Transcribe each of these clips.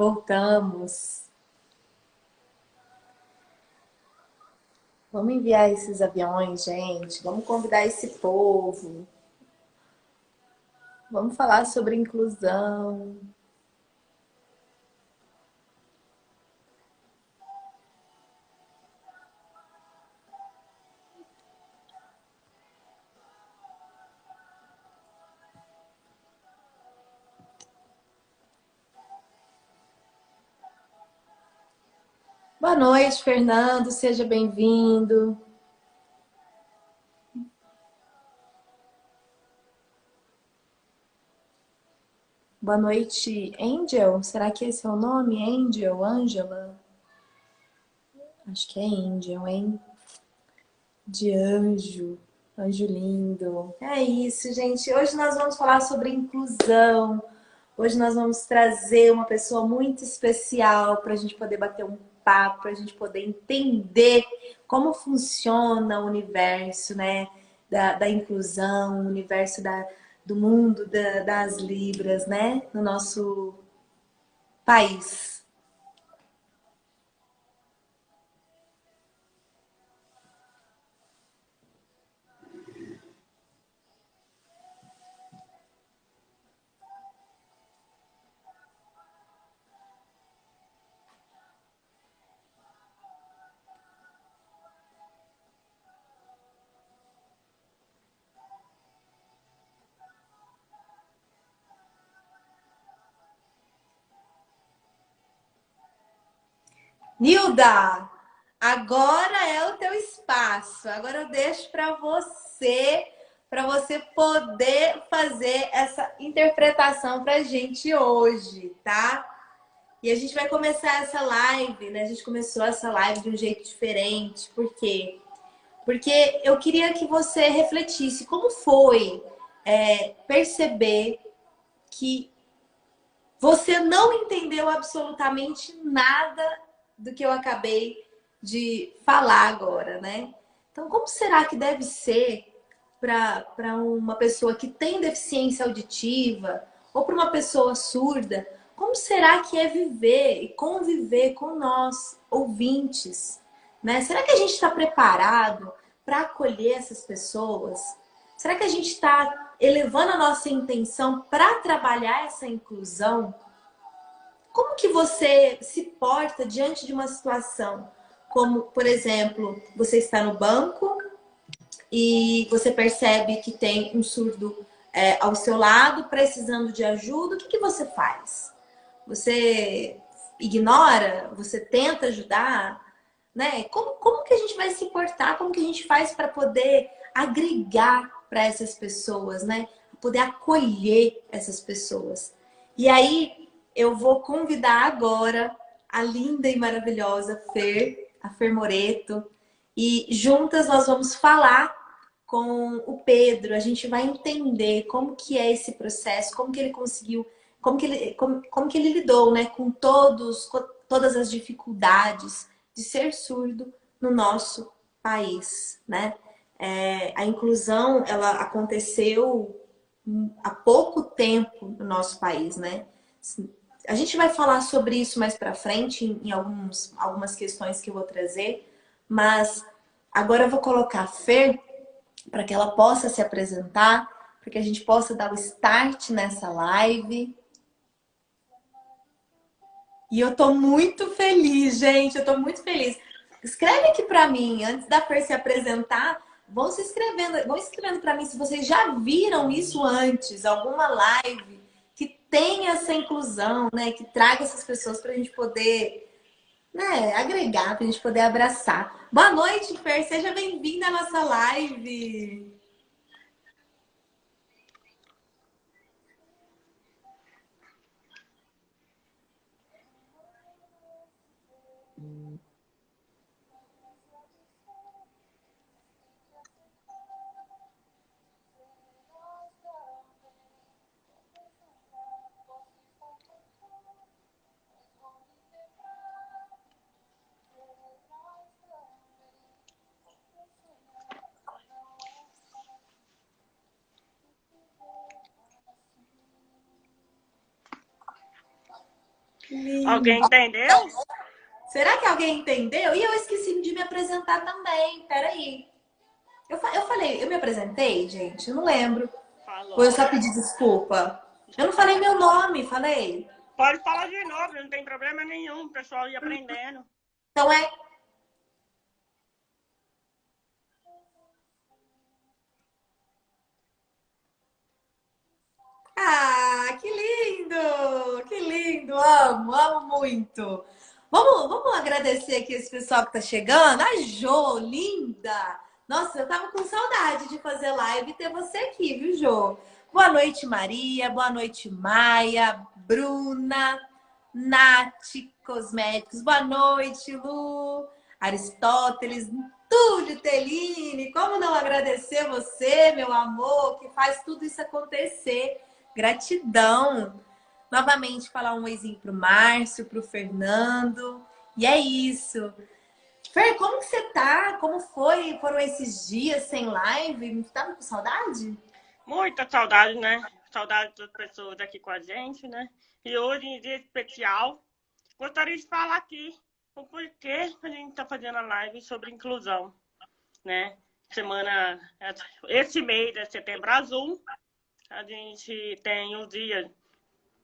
Voltamos. Vamos enviar esses aviões, gente. Vamos convidar esse povo. Vamos falar sobre inclusão. Boa noite, Fernando. Seja bem-vindo. Boa noite, Angel. Será que esse é o nome? Angel, Angela? Acho que é Angel, hein? De anjo. Anjo lindo. É isso, gente. Hoje nós vamos falar sobre inclusão. Hoje nós vamos trazer uma pessoa muito especial para a gente poder bater um papo, para a gente poder entender como funciona o universo, né? Da inclusão, o universo do mundo das Libras, né? No nosso país. Nilda, agora é o teu espaço. Agora eu deixo para você poder fazer essa interpretação para a gente hoje, tá? E a gente vai começar essa live, né? A gente começou essa live de um jeito diferente. Por quê? Porque eu queria que você refletisse como foi perceber que você não entendeu absolutamente nada do que eu acabei de falar agora, né? Então, como será que deve ser para uma pessoa que tem deficiência auditiva ou para uma pessoa surda? Como será que é viver e conviver com nós, ouvintes? Né? Será que a gente está preparado para acolher essas pessoas? Será que a gente está elevando a nossa intenção para trabalhar essa inclusão? Como que você se porta diante de uma situação como, por exemplo, você está no banco e você percebe que tem um surdo ao seu lado precisando de ajuda, o que você faz? Você ignora? Você tenta ajudar? Né? Como que a gente vai se portar? Como que a gente faz para poder agregar para essas pessoas, né? Poder acolher essas pessoas. E aí eu vou convidar agora a linda e maravilhosa a Fer Moreto, e juntas nós vamos falar com o Pedro. A gente vai entender como que é esse processo, como que ele conseguiu, como que ele lidou, né, com todas as dificuldades de ser surdo no nosso país, né? A inclusão, ela aconteceu há pouco tempo no nosso país, né? A gente vai falar sobre isso mais para frente em algumas questões que eu vou trazer, mas agora eu vou colocar a Fer para que ela possa se apresentar, para que a gente possa dar o start nessa live. E eu tô muito feliz, gente, eu tô muito feliz. Escreve aqui para mim, antes da Fer se apresentar, vão escrevendo para mim se vocês já viram isso antes, alguma live que tenha essa inclusão, né, que traga essas pessoas para a gente poder, né, agregar, para a gente poder abraçar. Boa noite, Fer, seja bem-vinda à nossa live. Alguém Lindo. entendeu? Será que alguém entendeu? E eu esqueci de me apresentar também. Peraí. Eu falei, eu me apresentei, gente? Eu não lembro. Ou eu Falou. só pedi desculpa? Eu não falei meu nome, falei. Pode falar de novo, não tem problema nenhum. O pessoal ia aprendendo. Então é. Ah, que lindo! Que lindo! Amo, amo muito. Vamos agradecer aqui esse pessoal que tá chegando. A Jo, linda! Nossa, eu tava com saudade de fazer live e ter você aqui, viu, Jo? Boa noite, Maria. Boa noite, Maia, Bruna, Nath Cosméticos. Boa noite, Lu, Aristóteles, Túlio Teline. Como não agradecer você, meu amor, que faz tudo isso acontecer. Gratidão. Novamente, falar um oizinho pro Márcio, pro Fernando. E é isso. Fer, como que você tá? Como foram esses dias sem live? Tava com saudade? Muita saudade, né? Saudade das pessoas aqui com a gente, né? E hoje, em dia especial, gostaria de falar aqui o porquê a gente está fazendo a live sobre inclusão, né? Semana, esse mês é Setembro Azul, a gente tem os dias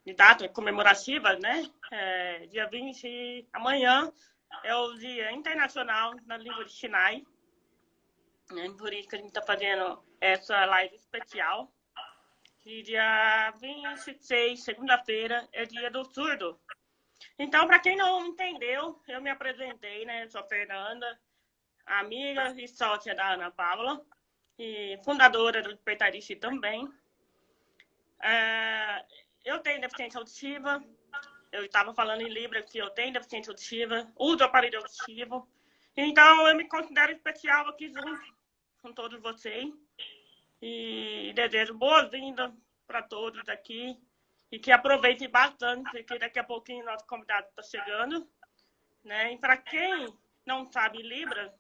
de data comemorativa, né? Dia 20, amanhã é o Dia Internacional da Língua de Xinai, né? Por isso que a gente está fazendo essa live especial. E dia 26, segunda-feira, é dia do surdo. Então, para quem não entendeu, eu me apresentei, né? Eu sou Fernanda, amiga e sócia da Ana Paula, e fundadora do Despertarice também. Eu tenho deficiência auditiva, eu estava falando em Libra que eu tenho deficiência auditiva, uso aparelho auditivo, então eu me considero especial aqui junto com todos vocês e desejo boas-vindas para todos aqui e que aproveitem bastante, porque daqui a pouquinho nosso convidado está chegando, né? E para quem não sabe Libra,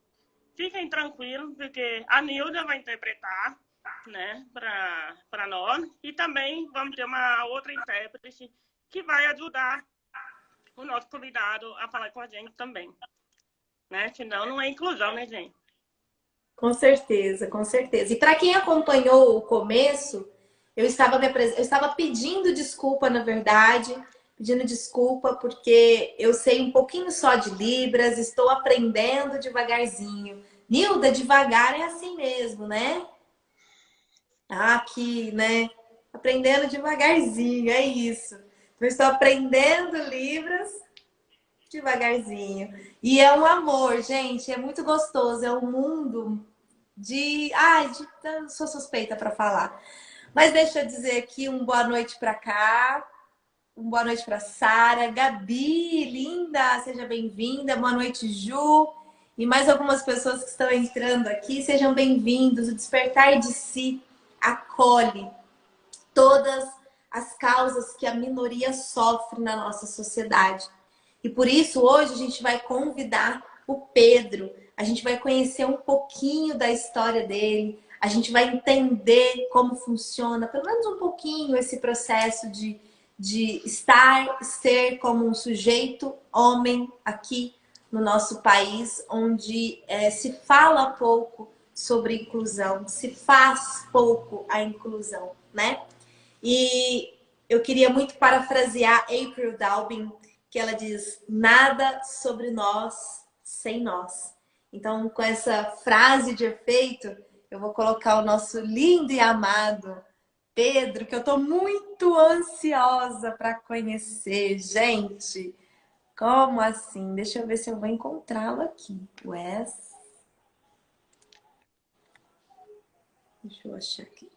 fiquem tranquilos, porque a Nilda vai interpretar, né, para nós, e também vamos ter uma outra intérprete que vai ajudar o nosso convidado a falar com a gente também, né? Senão não é inclusão, né, gente? Com certeza, com certeza. E para quem acompanhou o começo, eu estava pedindo desculpa, na verdade, pedindo desculpa porque eu sei um pouquinho só de Libras, estou aprendendo devagarzinho. Nilda, devagar é assim mesmo, né? Aqui, né? Aprendendo devagarzinho, é isso. Eu estou aprendendo Libras devagarzinho. E é um amor, gente, é muito gostoso, é um mundo de. Ai, sou suspeita para falar. Mas deixa eu dizer aqui um boa noite para cá. Um boa noite para Sara. Gabi, linda, seja bem-vinda. Boa noite, Ju. E mais algumas pessoas que estão entrando aqui, sejam bem-vindos. O Despertar de Si acolhe todas as causas que a minoria sofre na nossa sociedade. E por isso, hoje, a gente vai convidar o Pedro. A gente vai conhecer um pouquinho da história dele. A gente vai entender como funciona, pelo menos um pouquinho, esse processo de estar, ser como um sujeito homem aqui no nosso país, onde se fala pouco sobre inclusão, se faz pouco a inclusão, né? E eu queria muito parafrasear April Daubin, que ela diz: nada sobre nós sem nós. Então, com essa frase de efeito, eu vou colocar o nosso lindo e amado Pedro, que eu estou muito ansiosa para conhecer. Gente, como assim? Deixa eu ver se eu vou encontrá-lo aqui. Wes. Deixa eu achar aqui.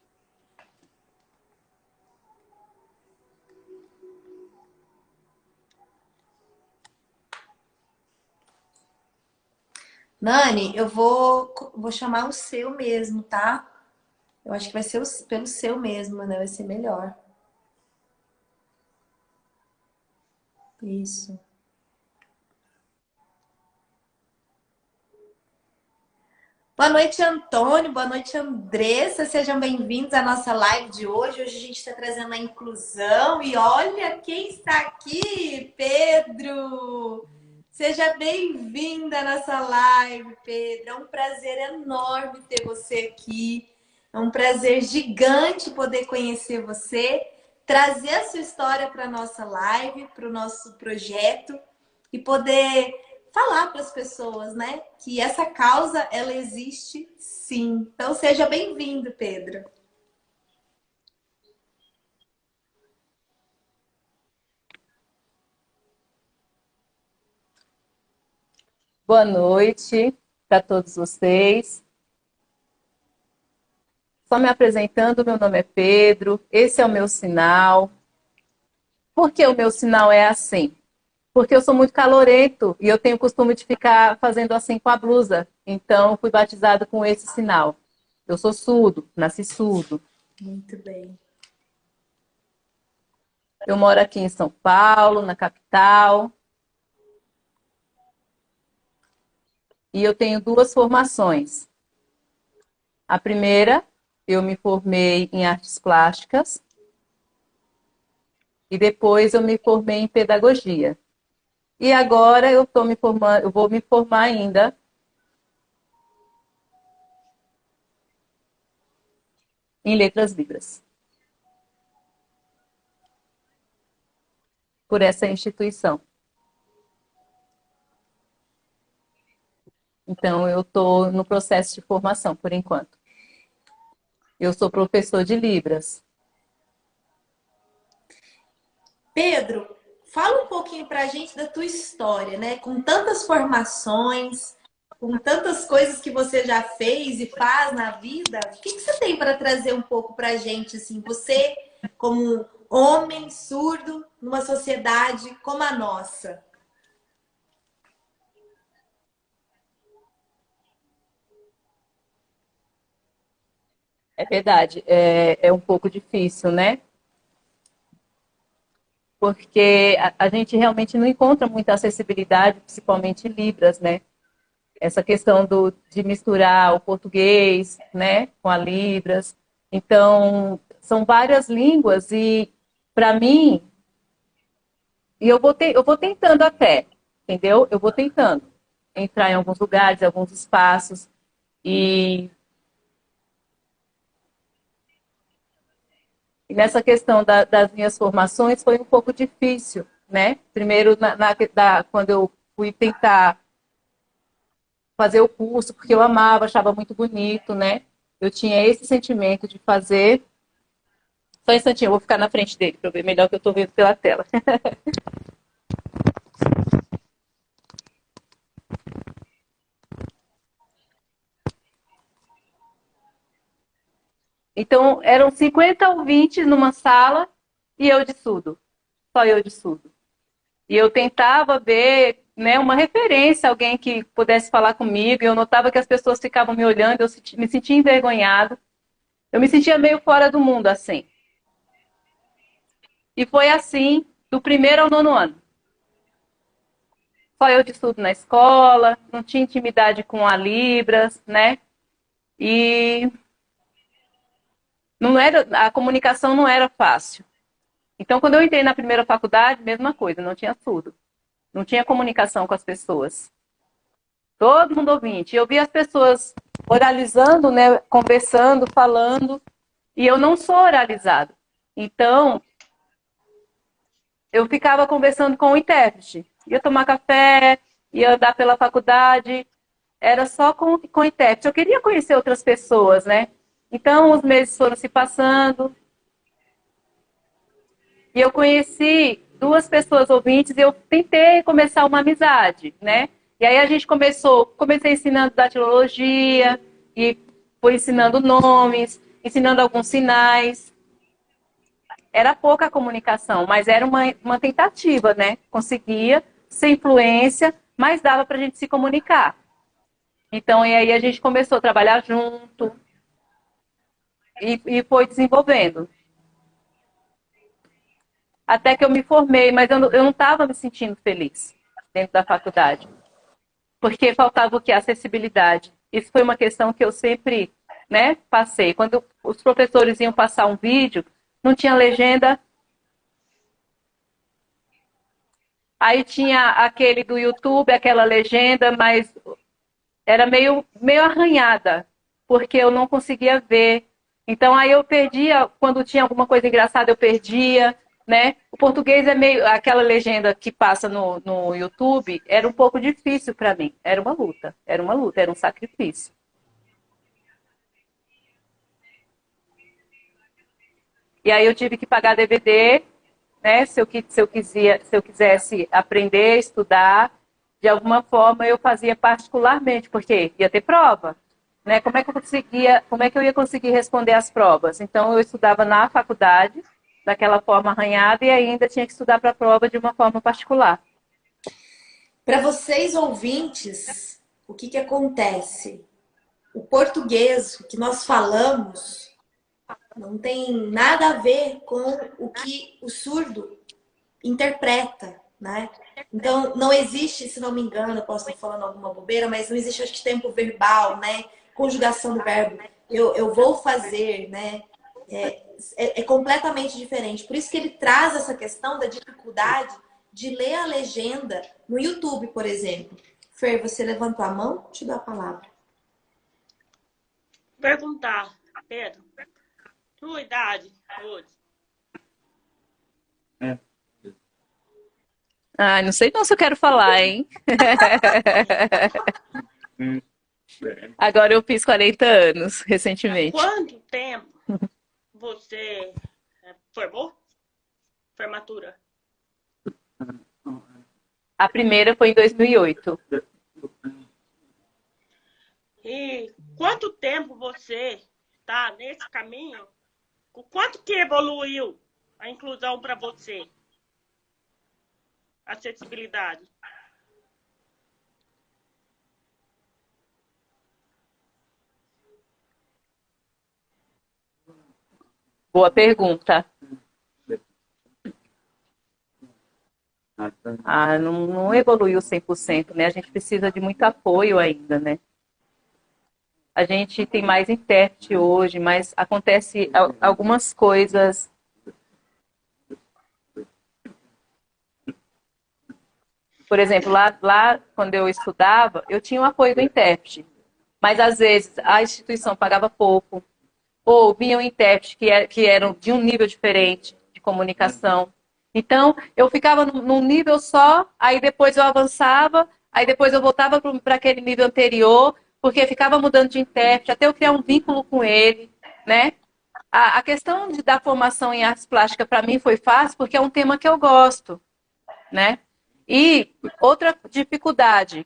Nani, eu vou chamar o seu mesmo, tá? Eu acho que vai ser pelo seu mesmo, né? Vai ser melhor. Isso. Boa noite, Antônio. Boa noite, Andressa. Sejam bem-vindos à nossa live de hoje. Hoje a gente está trazendo a inclusão. E olha quem está aqui, Pedro. Seja bem-vindo à nossa live, Pedro. É um prazer enorme ter você aqui. É um prazer gigante poder conhecer você, trazer a sua história para a nossa live, para o nosso projeto e poder falar para as pessoas, né, que essa causa, ela existe sim. Então, seja bem-vindo, Pedro. Boa noite para todos vocês. Só me apresentando, meu nome é Pedro, esse é o meu sinal. Por que o meu sinal é assim? Porque eu sou muito calorento e eu tenho o costume de ficar fazendo assim com a blusa. Então, fui batizado com esse sinal. Eu sou surdo, nasci surdo. Muito bem. Eu moro aqui em São Paulo, na capital. E eu tenho duas formações. A primeira, eu me formei em artes plásticas. E depois eu me formei em pedagogia. E agora eu vou me formar ainda em letras libras. Por essa instituição. Então, eu estou no processo de formação, por enquanto. Eu sou professor de Libras. Pedro, fala um pouquinho para a gente da tua história, né? Com tantas formações, com tantas coisas que você já fez e faz na vida, o que você tem para trazer um pouco para a gente, assim, você como homem surdo numa sociedade como a nossa? É verdade, é um pouco difícil, né? Porque a gente realmente não encontra muita acessibilidade, principalmente em Libras, né? Essa questão de misturar o português, né, com a Libras. Então, são várias línguas e, para mim, eu vou tentando até, entendeu? Eu vou tentando entrar em alguns lugares, em alguns espaços e nessa questão das minhas formações foi um pouco difícil, né? Primeiro, quando eu fui tentar fazer o curso, porque eu amava, achava muito bonito, né? Eu tinha esse sentimento de fazer. Só um instantinho, eu vou ficar na frente dele para ver melhor que eu estou vendo pela tela. Então, eram 50 ouvintes numa sala e eu de surdo. Só eu de surdo. E eu tentava ver, né, uma referência, alguém que pudesse falar comigo. E eu notava que as pessoas ficavam me olhando, eu me sentia envergonhado. Eu me sentia meio fora do mundo, assim. E foi assim, do primeiro ao nono ano. Só eu de surdo na escola, não tinha intimidade com a Libras, né? E a comunicação não era fácil. Então, quando eu entrei na primeira faculdade, mesma coisa, não tinha surdo. Não tinha comunicação com as pessoas. Todo mundo ouvinte. Eu via as pessoas oralizando, né, conversando, falando, e eu não sou oralizado. Então, eu ficava conversando com o intérprete. Ia tomar café, ia andar pela faculdade, era só com o intérprete. Eu queria conhecer outras pessoas, né? Então, os meses foram se passando, e eu conheci duas pessoas ouvintes e eu tentei começar uma amizade, né? E aí a gente comecei ensinando datilologia e fui ensinando nomes, ensinando alguns sinais. Era pouca a comunicação, mas era uma tentativa, né? Conseguia, sem influência, mas dava para a gente se comunicar. Então, e aí a gente começou a trabalhar junto e foi desenvolvendo. Até que eu me formei, mas eu não estava me sentindo feliz dentro da faculdade. Porque faltava o quê? Acessibilidade. Isso foi uma questão que eu sempre, né, passei. Quando os professores iam passar um vídeo, não tinha legenda. Aí tinha aquele do YouTube, aquela legenda, mas era meio arranhada, porque eu não conseguia ver. Então aí eu perdia, quando tinha alguma coisa engraçada, eu perdia, né? O português é meio, aquela legenda que passa no YouTube, era um pouco difícil para mim. Era uma luta, era um sacrifício. E aí eu tive que pagar DVD, né? Se eu quisesse aprender, estudar, de alguma forma eu fazia particularmente, porque ia ter prova, né? Como é que eu ia conseguir responder as provas? Então eu estudava na faculdade, daquela forma arranhada, e ainda tinha que estudar para a prova de uma forma particular. Para vocês ouvintes, o que acontece? O português, o que nós falamos, não tem nada a ver com o que o surdo interpreta, né? Então, não existe, se não me engano, eu posso estar falando alguma bobeira, mas não existe, acho que, tempo verbal, né? Conjugação do verbo. Eu vou fazer, né? É completamente diferente. Por isso que ele traz essa questão da dificuldade de ler a legenda no YouTube, por exemplo. Fer, você levantou a mão? Te dou a palavra. Perguntar, Pedro, tua idade hoje? Ah, não sei não se eu quero falar, hein? Agora eu fiz 40 anos, recentemente. Quanto tempo você formou? Formatura? A primeira foi em 2008. E quanto tempo você está nesse caminho? O quanto que evoluiu a inclusão para você? Acessibilidade. Boa pergunta. Ah, não evoluiu 100%, né? A gente precisa de muito apoio ainda, né? A gente tem mais intérprete hoje, mas acontece algumas coisas. Por exemplo, lá quando eu estudava, eu tinha o apoio do intérprete, mas às vezes a instituição pagava pouco, ou vinham intérpretes que eram de um nível diferente de comunicação. Então, eu ficava num nível só, aí depois eu avançava, aí depois eu voltava para aquele nível anterior, porque ficava mudando de intérprete, até eu criar um vínculo com ele, né? A questão da formação em artes plásticas, para mim, foi fácil, porque é um tema que eu gosto, né? E outra dificuldade,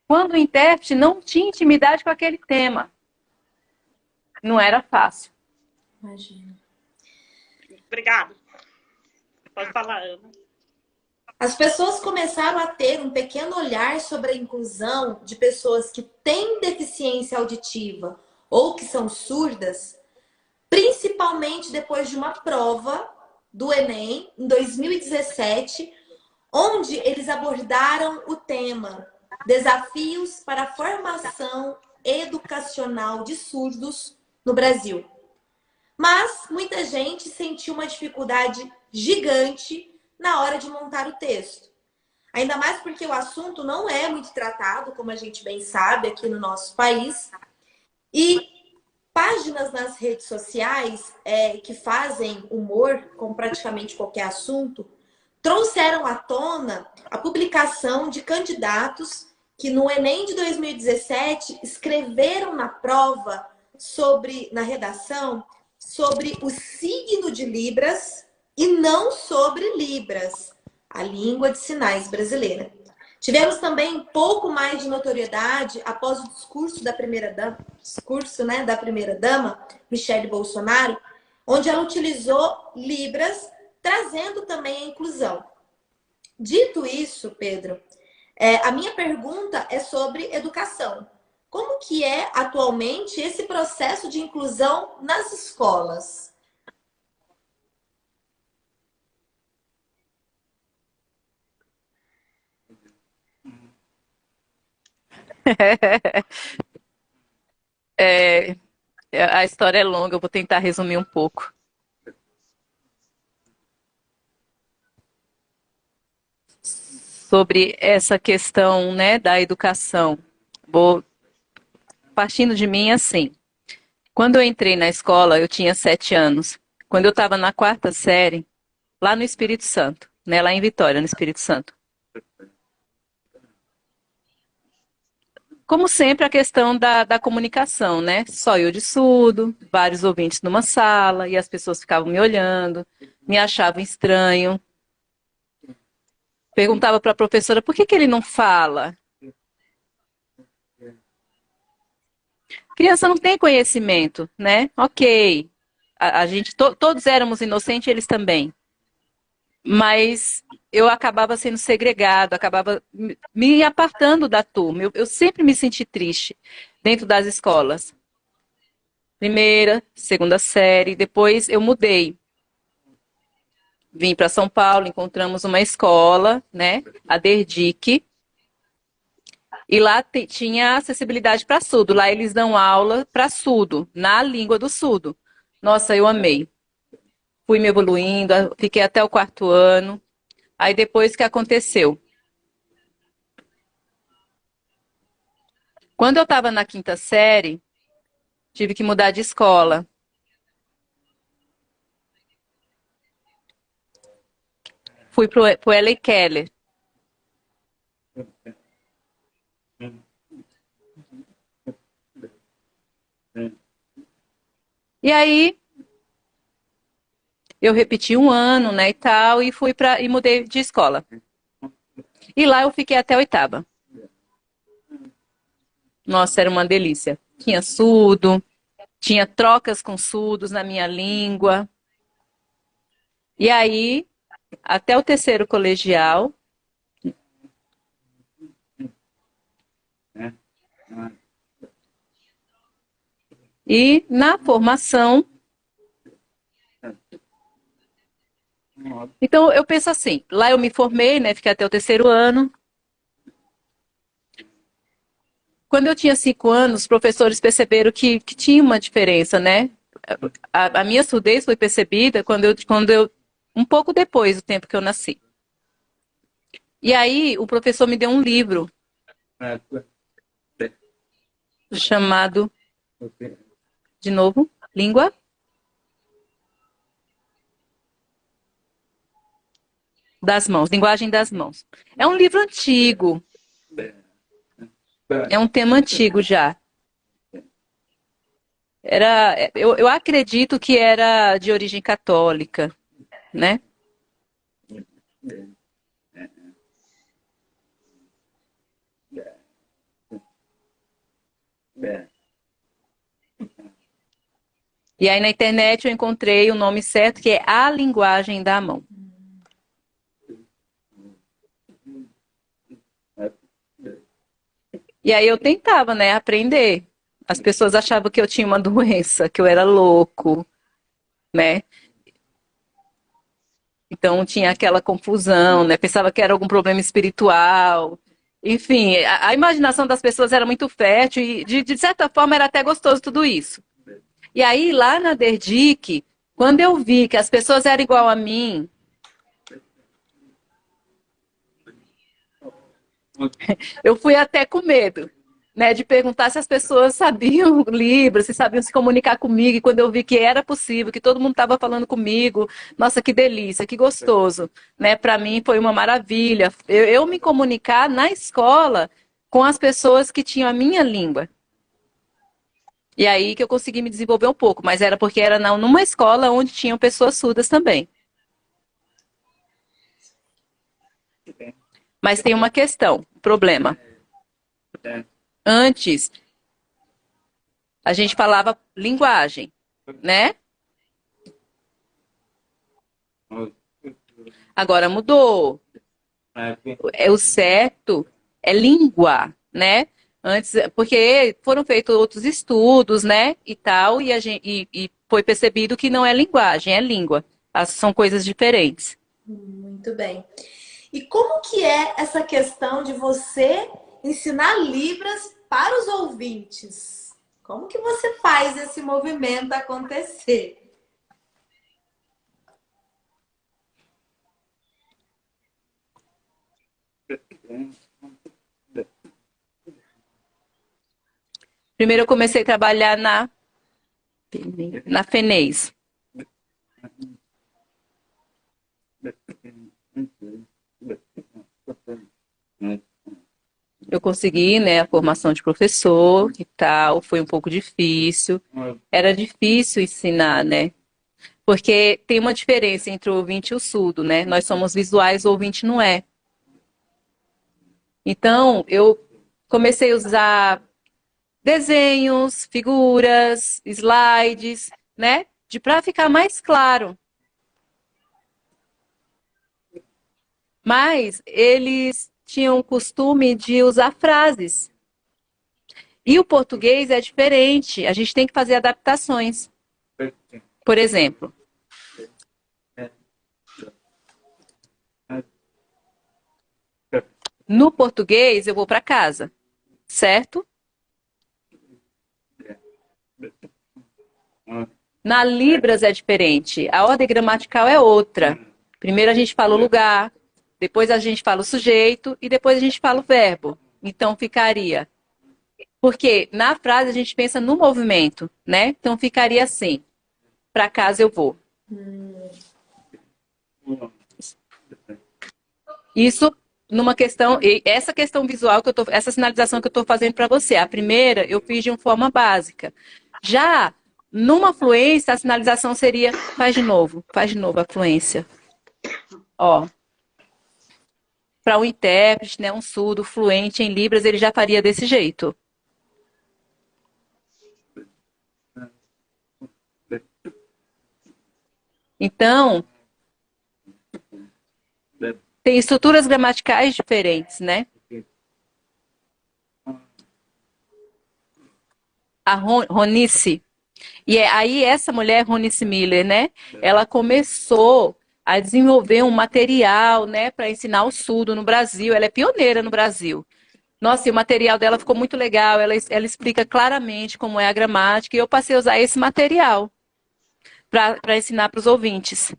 quando o intérprete não tinha intimidade com aquele tema, não era fácil. Imagina. Obrigada. Pode falar, Ana. As pessoas começaram a ter um pequeno olhar sobre a inclusão de pessoas que têm deficiência auditiva ou que são surdas, principalmente depois de uma prova do Enem, em 2017, onde eles abordaram o tema Desafios para a Formação Educacional de Surdos no Brasil. Mas muita gente sentiu uma dificuldade gigante na hora de montar o texto. Ainda mais porque o assunto não é muito tratado, como a gente bem sabe, aqui no nosso país. E páginas nas redes sociais que fazem humor com praticamente qualquer assunto trouxeram à tona a publicação de candidatos que no Enem de 2017 escreveram na prova na redação, sobre o signo de Libras e não sobre Libras, a língua de sinais brasileira. Tivemos também um pouco mais de notoriedade após o discurso da primeira-dama, Michele Bolsonaro, onde ela utilizou Libras, trazendo também a inclusão. Dito isso, Pedro, a minha pergunta é sobre educação. Como que é atualmente esse processo de inclusão nas escolas? É, a história é longa, eu vou tentar resumir um pouco. Sobre essa questão, né, da educação. Vou partindo de mim assim. Quando eu entrei na escola, eu tinha 7 anos. Quando eu estava na 4ª série, lá no Espírito Santo, né, lá em Vitória, no Espírito Santo. Como sempre, a questão da comunicação, né? Só eu de surdo, vários ouvintes numa sala, e as pessoas ficavam me olhando, me achavam estranho. Perguntava para a professora, por que ele não fala? Criança não tem conhecimento, né? Ok. A gente, todos éramos inocentes, eles também. Mas eu acabava sendo segregado, acabava me apartando da turma. Eu sempre me senti triste dentro das escolas. 1ª, 2ª série, depois eu mudei. Vim para São Paulo, encontramos uma escola, né? A Derdic. E lá tinha acessibilidade para surdo. Lá eles dão aula para surdo, na língua do surdo. Nossa, eu amei. Fui me evoluindo, fiquei até o 4º ano. Aí depois que aconteceu? Quando eu estava na 5ª série, tive que mudar de escola. Fui pro L.A. Keller. E aí, eu repeti um ano, né, e tal, e e mudei de escola. E lá eu fiquei até a 8ª. Nossa, era uma delícia. Tinha surdo, tinha trocas com surdos na minha língua. E aí, até o 3º colegial. E na formação. Então, eu penso assim, lá eu me formei, né, fiquei até o 3º ano. Quando eu tinha 5 anos, os professores perceberam que tinha uma diferença, né? A minha surdez foi percebida quando eu um pouco depois do tempo que eu nasci. E aí, o professor me deu um livro chamado, de novo, Língua das Mãos, Linguagem das Mãos. É um livro antigo. É um tema antigo já. Eu acredito que era de origem católica, né? E aí na internet eu encontrei o nome certo, que é A Linguagem da Mão. E aí eu tentava, né, aprender. As pessoas achavam que eu tinha uma doença, que eu era louco, né? Então tinha aquela confusão, né? Pensava que era algum problema espiritual. Enfim, a imaginação das pessoas era muito fértil e, de certa forma, era até gostoso tudo isso. E aí, lá na Derdic, quando eu vi que as pessoas eram igual a mim, eu fui até com medo, né, de perguntar se as pessoas sabiam Libras, se sabiam se comunicar comigo. E quando eu vi que era possível, que todo mundo estava falando comigo, nossa, que delícia, que gostoso, né? Para mim foi uma maravilha. Eu me comunicar na escola com as pessoas que tinham a minha língua. E aí que eu consegui me desenvolver um pouco, mas era porque era numa escola onde tinham pessoas surdas também. Mas tem uma questão, um problema. Antes, a gente falava linguagem, né? Agora mudou. O certo é língua, né? Antes, porque foram feitos outros estudos, né? E tal, e foi percebido que não é linguagem, é língua. São coisas diferentes. Muito bem. E como que é essa questão de você ensinar Libras para os ouvintes? Como que você faz esse movimento acontecer? Primeiro eu comecei a trabalhar na FENEIS. Eu consegui, né, a formação de professor e tal, foi um pouco difícil. Era difícil ensinar, né? Porque tem uma diferença entre o ouvinte e o surdo, né? Nós somos visuais, o ouvinte não é. Então, eu comecei a usar desenhos, figuras, slides, né? Para ficar mais claro. Mas eles tinham o costume de usar frases. E o português é diferente, a gente tem que fazer adaptações. Por exemplo, no português eu vou para casa, certo? Na Libras é diferente, a ordem gramatical é outra. Primeiro a gente fala o lugar, depois a gente fala o sujeito e depois a gente fala o verbo. Então ficaria. Porque na frase a gente pensa no movimento, né? Então ficaria assim: para casa eu vou. Isso numa questão, essa questão visual que essa sinalização que eu estou fazendo para você. A primeira eu fiz de uma forma básica. Já numa fluência, a sinalização seria faz de novo a fluência. Ó. Para um intérprete, né, um surdo fluente em Libras, ele já faria desse jeito. Então, tem estruturas gramaticais diferentes, né? A Ronice, e aí essa mulher, Ronice Miller, né? Ela começou a desenvolver um material, né, para ensinar o surdo no Brasil. Ela é pioneira no Brasil. Nossa, e o material dela ficou muito legal. Ela explica claramente como é a gramática e eu passei a usar esse material para ensinar para os ouvintes.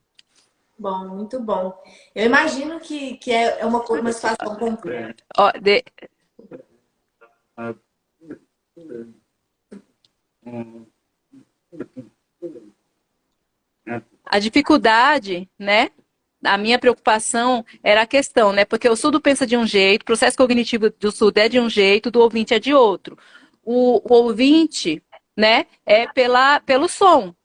Bom, muito bom. Eu imagino que é uma situação complexa. Ó, A dificuldade, né? A minha preocupação era a questão, né? Porque o surdo pensa de um jeito, o processo cognitivo do surdo é de um jeito, do ouvinte é de outro. O ouvinte, né, é pelo som.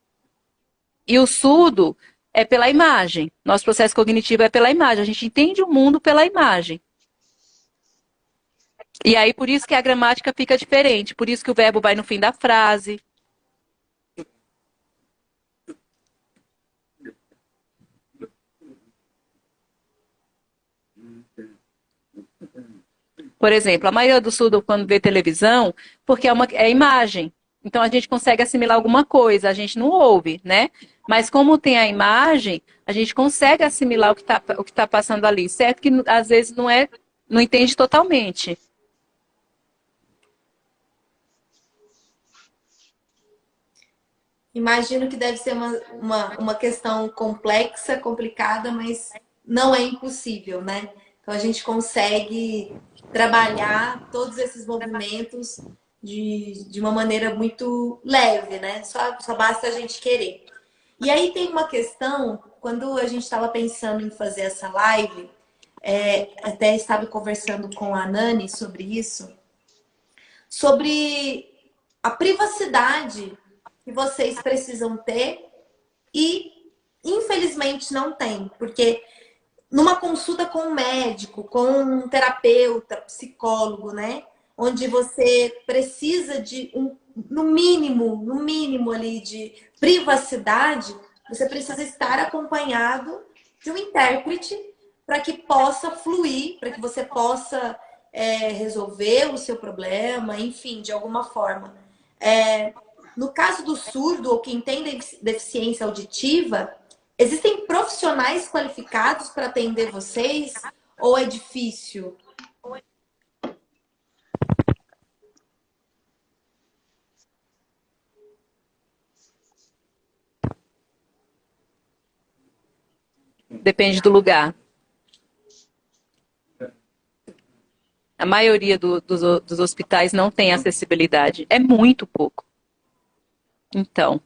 E o surdo é pela imagem. Nosso processo cognitivo é pela imagem. A gente entende o mundo pela imagem. E aí, por isso que a gramática fica diferente. Por isso que o verbo vai no fim da frase. Por exemplo, a maioria do surdo, quando vê televisão, porque é imagem. Então, a gente consegue assimilar alguma coisa, a gente não ouve, né? Mas como tem a imagem, a gente consegue assimilar o que tá passando ali. Certo que, às vezes, não entende totalmente. Imagino que deve ser uma questão complexa, complicada, mas não é impossível, né? Então a gente consegue trabalhar todos esses movimentos de uma maneira muito leve, né? Só basta a gente querer. E aí tem uma questão, quando a gente estava pensando em fazer essa live, até estava conversando com a Nani sobre isso, sobre a privacidade que vocês precisam ter e, infelizmente, não tem. Porque numa consulta com um médico, com um terapeuta, psicólogo, né? Onde você precisa de no mínimo ali de privacidade, você precisa estar acompanhado de um intérprete para que possa fluir, para que você possa resolver o seu problema, enfim, de alguma forma. No caso do surdo ou quem tem deficiência auditiva, existem profissionais qualificados para atender vocês ou é difícil? Depende do lugar. A maioria dos hospitais não tem acessibilidade. É muito pouco. Então,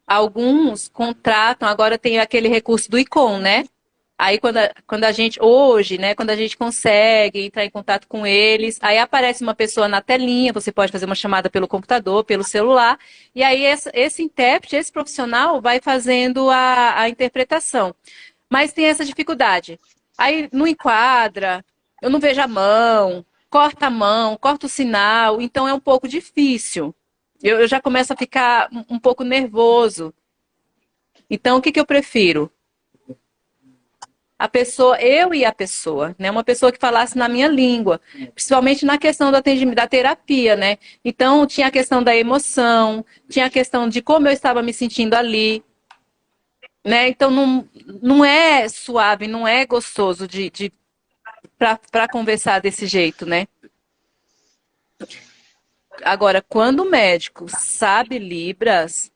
alguns contratam, agora tem aquele recurso do ICOM, né? Aí quando a gente, hoje, né, quando a gente consegue entrar em contato com eles, aí aparece uma pessoa na telinha, você pode fazer uma chamada pelo computador, pelo celular, e aí esse intérprete, esse profissional vai fazendo a interpretação. Mas tem essa dificuldade. Aí não enquadra, eu não vejo a mão, corta o sinal, então é um pouco difícil. Eu já começo a ficar um pouco nervoso. Então, o que eu prefiro? A pessoa, eu e a pessoa, né? Uma pessoa que falasse na minha língua, principalmente na questão do atendimento, da terapia, né? Então, tinha a questão da emoção, tinha a questão de como eu estava me sentindo ali, né? Então, não é suave, não é gostoso para conversar desse jeito, né? Agora, quando o médico sabe Libras,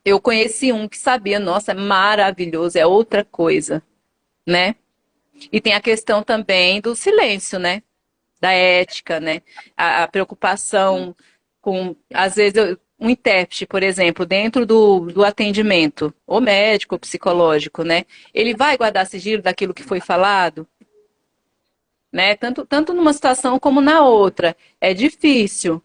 eu conheci um que sabia, nossa, é maravilhoso, é outra coisa, né? E tem a questão também do silêncio, né? Da ética, né? A preocupação com, às vezes, um intérprete, por exemplo, dentro do atendimento, ou médico, ou psicológico, né? Ele vai guardar sigilo daquilo que foi falado, né? Tanto numa situação como na outra. É difícil.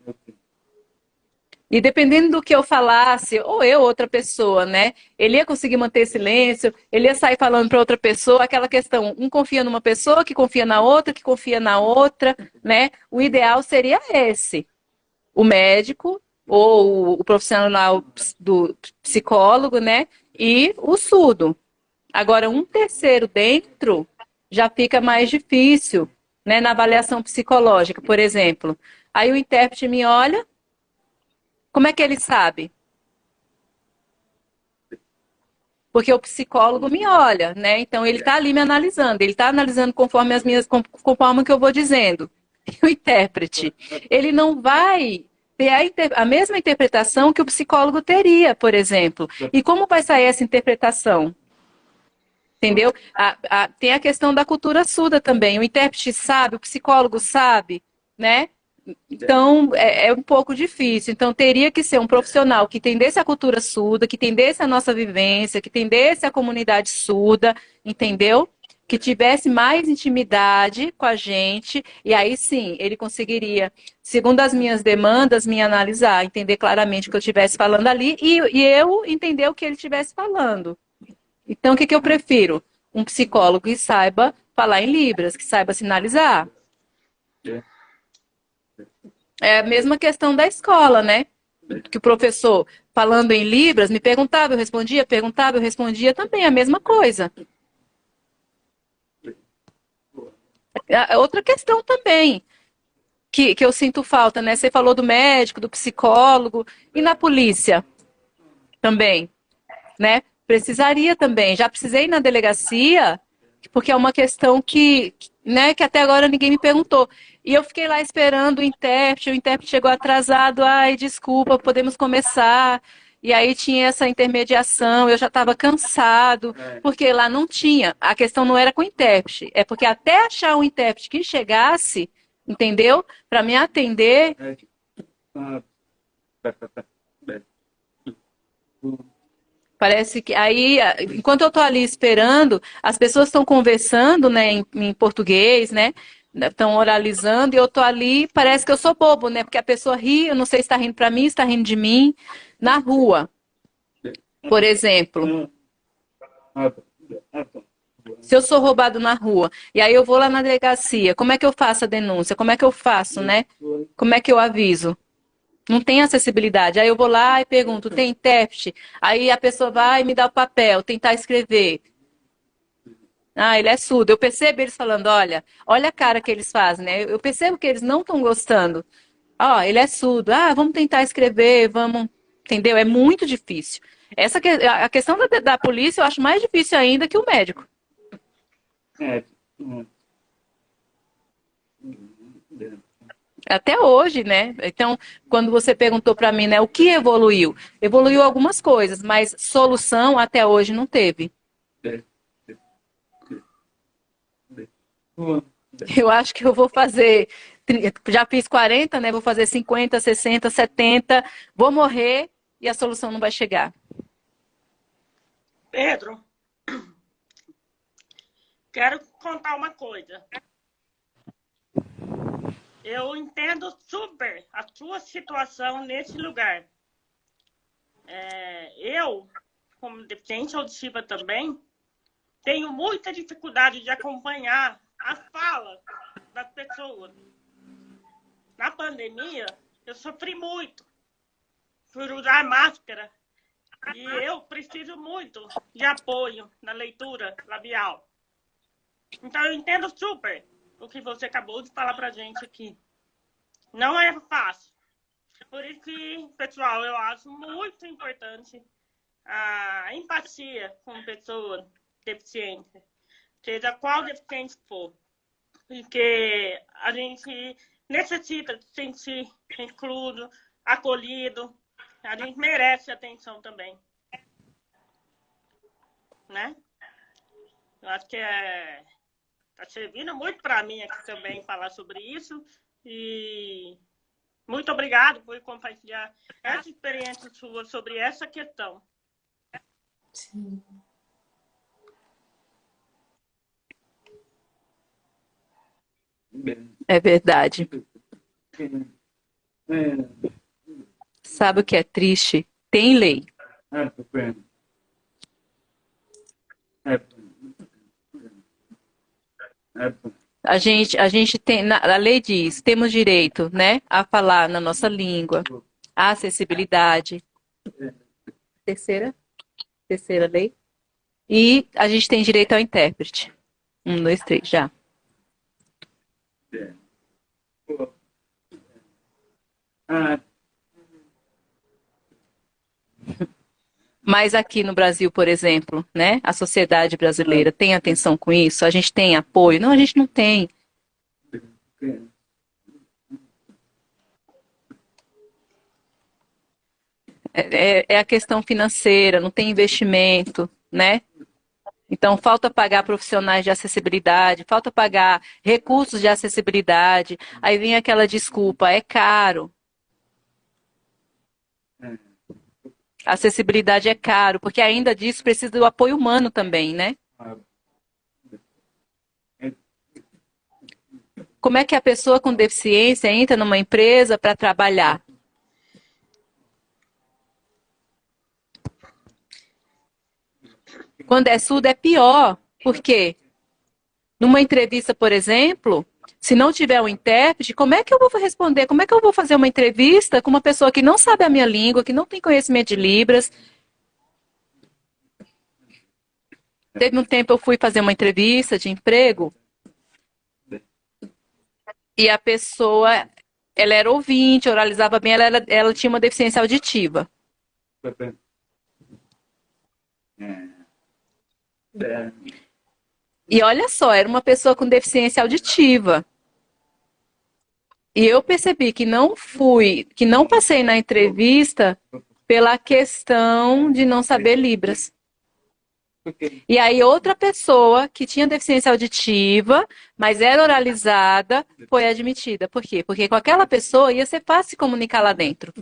E dependendo do que eu falasse, ou eu, outra pessoa, né? Ele ia conseguir manter silêncio, ele ia sair falando para outra pessoa, aquela questão, um confia numa pessoa, que confia na outra, que confia na outra, né? O ideal seria esse. O médico, ou o profissional do psicólogo, né? E o surdo. Agora, um terceiro dentro já fica mais difícil, né? Na avaliação psicológica, por exemplo. Aí o intérprete me olha, como é que ele sabe? Porque o psicólogo me olha, né? Então ele está ali me analisando, ele está analisando conforme conforme o que eu vou dizendo. E o intérprete, ele não vai ter a mesma interpretação que o psicólogo teria, por exemplo. E como vai sair essa interpretação? Entendeu? Tem a questão da cultura surda também. O intérprete sabe, o psicólogo sabe, né? Então, é um pouco difícil. Então, teria que ser um profissional que entendesse a cultura surda, que entendesse a nossa vivência, que entendesse a comunidade surda, entendeu? Que tivesse mais intimidade com a gente, e aí sim, ele conseguiria, segundo as minhas demandas, me analisar, entender claramente o que eu estivesse falando ali, e eu entender o que ele estivesse falando. Então, o que eu prefiro? Um psicólogo que saiba falar em Libras, que saiba sinalizar. É a mesma questão da escola, né? Que o professor, falando em Libras, me perguntava, eu respondia, perguntava, eu respondia, também a mesma coisa. Outra questão também, que eu sinto falta, né? Você falou do médico, do psicólogo, e na polícia também, né? Precisaria também. Já precisei ir na delegacia, porque é uma questão né, que até agora ninguém me perguntou. E eu fiquei lá esperando o intérprete chegou atrasado, ai, desculpa, podemos começar. E aí tinha essa intermediação, eu já estava cansado, porque lá não tinha. A questão não era com o intérprete, é porque até achar um intérprete que chegasse, entendeu? Para me atender. Parece que aí, enquanto eu estou ali esperando, as pessoas estão conversando, né, em português, né? Estão oralizando e eu estou ali, parece que eu sou bobo, né? Porque a pessoa ri, eu não sei se está rindo para mim, se está rindo de mim, na rua, por exemplo. Se eu sou roubado na rua, e aí eu vou lá na delegacia, como é que eu faço a denúncia? Como é que eu faço, né? Como é que eu aviso? Não tem acessibilidade. Aí eu vou lá e pergunto, tem intérprete? Aí a pessoa vai e me dá o papel, tentar escrever. Ah, ele é surdo. Eu percebo eles falando, olha a cara que eles fazem, né? Eu percebo que eles não estão gostando. Ó, ele é surdo. Ah, vamos tentar escrever, vamos... Entendeu? É muito difícil. A questão da polícia eu acho mais difícil ainda que o médico. Até hoje, né? Então, quando você perguntou para mim, né, o que evoluiu? Evoluiu algumas coisas, mas solução até hoje não teve. Eu acho que eu vou fazer, já fiz 40, né? Vou fazer 50, 60, 70, vou morrer e a solução não vai chegar. Pedro, quero contar uma coisa. Eu entendo super a sua situação nesse lugar. Eu, como deficiente auditiva também, tenho muita dificuldade de acompanhar a fala das pessoas. Na pandemia, eu sofri muito por usar máscara e eu preciso muito de apoio na leitura labial. Então, eu entendo super o que você acabou de falar pra gente aqui. Não é fácil. Por isso que, pessoal, eu acho muito importante a empatia com pessoas deficientes, seja qual deficiente for. Porque a gente necessita se sentir incluído, acolhido. A gente merece atenção também. Né? Eu acho que está servindo muito para mim aqui também falar sobre isso. E muito obrigado por compartilhar essa experiência sua sobre essa questão. Sim. É verdade. Sabe o que é triste? Tem lei. A gente tem, a lei diz, temos direito, né, a falar na nossa língua, a acessibilidade. Terceira lei. E a gente tem direito ao intérprete. 1, 2, 3, já. Mas aqui no Brasil, por exemplo, né, a sociedade brasileira tem atenção com isso? A gente tem apoio? Não, a gente não tem. É a questão financeira, não tem investimento, né? Então, falta pagar profissionais de acessibilidade, falta pagar recursos de acessibilidade. Aí vem aquela desculpa, é caro. Acessibilidade é caro, porque ainda disso precisa do apoio humano também, né? Como é que a pessoa com deficiência entra numa empresa para trabalhar? Quando é surdo é pior. Por quê? Numa entrevista, por exemplo, se não tiver um intérprete, como é que eu vou responder? Como é que eu vou fazer uma entrevista com uma pessoa que não sabe a minha língua, que não tem conhecimento de Libras? Teve um tempo eu fui fazer uma entrevista de emprego e a pessoa, ela era ouvinte, oralizava bem, ela tinha uma deficiência auditiva. E olha só, era uma pessoa com deficiência auditiva. E eu percebi que não passei na entrevista pela questão de não saber Libras. E aí outra pessoa que tinha deficiência auditiva, mas era oralizada, foi admitida. Por quê? Porque com aquela pessoa ia ser fácil se comunicar lá dentro.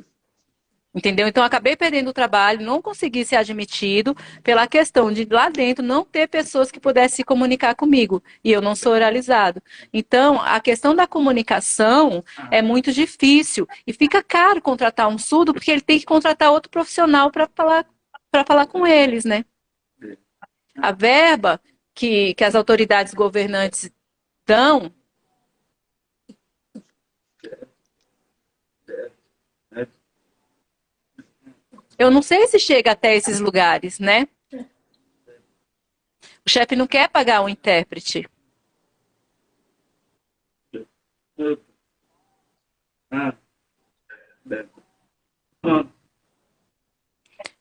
Entendeu? Então, acabei perdendo o trabalho, não consegui ser admitido pela questão de lá dentro não ter pessoas que pudessem se comunicar comigo. E eu não sou oralizado. Então, a questão da comunicação é muito difícil. E fica caro contratar um surdo, porque ele tem que contratar outro profissional para falar com eles, né? A verba que as autoridades governantes dão. Eu não sei se chega até esses lugares, né? O chefe não quer pagar um intérprete.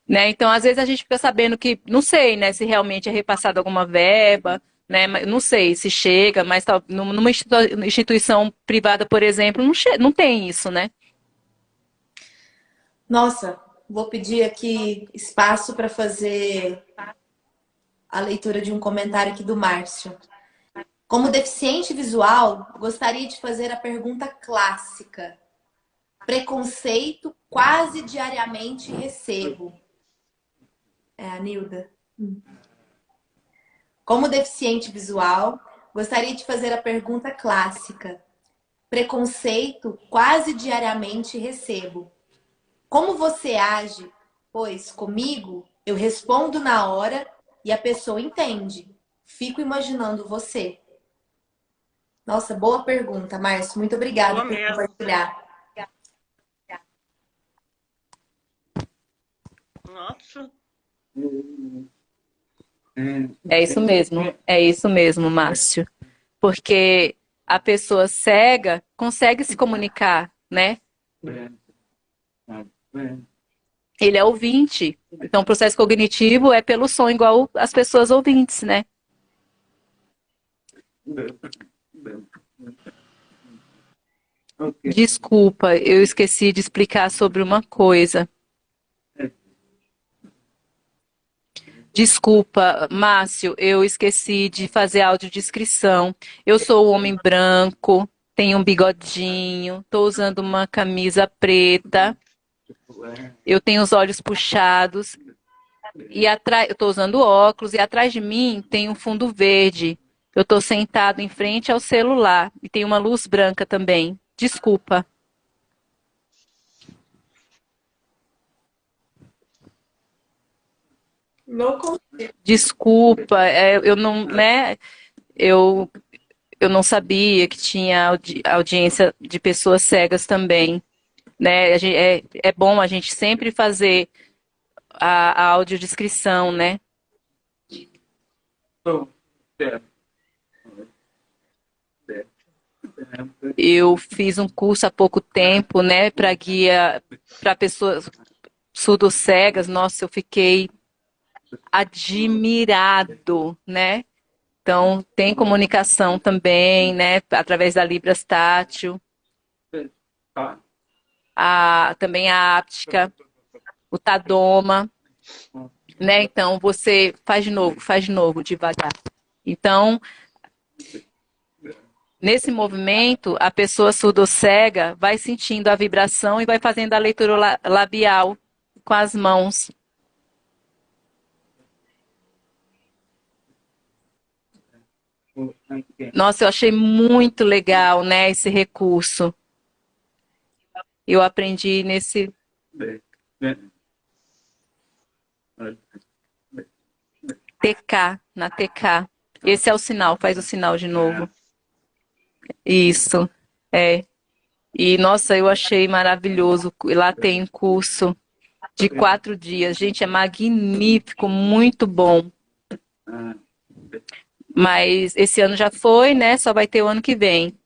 Né? Então, às vezes a gente fica sabendo que, não sei, né, se realmente é repassado alguma verba, né? Não sei se chega, mas numa instituição privada, por exemplo, não tem isso, né? Nossa, vou pedir aqui espaço para fazer a leitura de um comentário aqui do Márcio. Como deficiente visual, gostaria de fazer a pergunta clássica. Preconceito quase diariamente recebo. É a Nilda. Como deficiente visual, gostaria de fazer a pergunta clássica. Preconceito quase diariamente recebo. Como você age? Pois comigo eu respondo na hora e a pessoa entende. Fico imaginando você. Nossa, boa pergunta, Márcio. Muito obrigada Boa por mesmo. compartilhar. Nossa. É isso mesmo, Márcio. Porque a pessoa cega consegue se comunicar, né? Ele é ouvinte. Então, o processo cognitivo é pelo som, igual as pessoas ouvintes, né? Desculpa, eu esqueci de explicar sobre uma coisa. Desculpa, Márcio, eu esqueci de fazer audiodescrição. Eu sou um homem branco, tenho um bigodinho, estou usando uma camisa preta, eu tenho os olhos puxados, e eu estou usando óculos, e atrás de mim tem um fundo verde. Eu estou sentado em frente ao celular, e tem uma luz branca também. Desculpa. Não consigo. Desculpa, eu não, né? Eu não sabia que tinha audiência de pessoas cegas também, né? É bom a gente sempre fazer a audiodescrição, né? Eu fiz um curso há pouco tempo, né, para guia para pessoas surdo-cegas. Nossa, eu fiquei admirado, né? Então, tem comunicação também, né, através da Libras Tátil, também a áptica, o Tadoma, né? Então, você faz de novo, devagar. Então, nesse movimento, a pessoa surdo-cega vai sentindo a vibração e vai fazendo a leitura labial com as mãos. Nossa, eu achei muito legal, né, esse recurso. Eu aprendi nesse... TK, na TK. Esse é o sinal, faz o sinal de novo. Isso, é. E, nossa, eu achei maravilhoso. Lá tem curso de 4 dias. Gente, é magnífico, muito bom. Mas esse ano já foi, né? Só vai ter o ano que vem.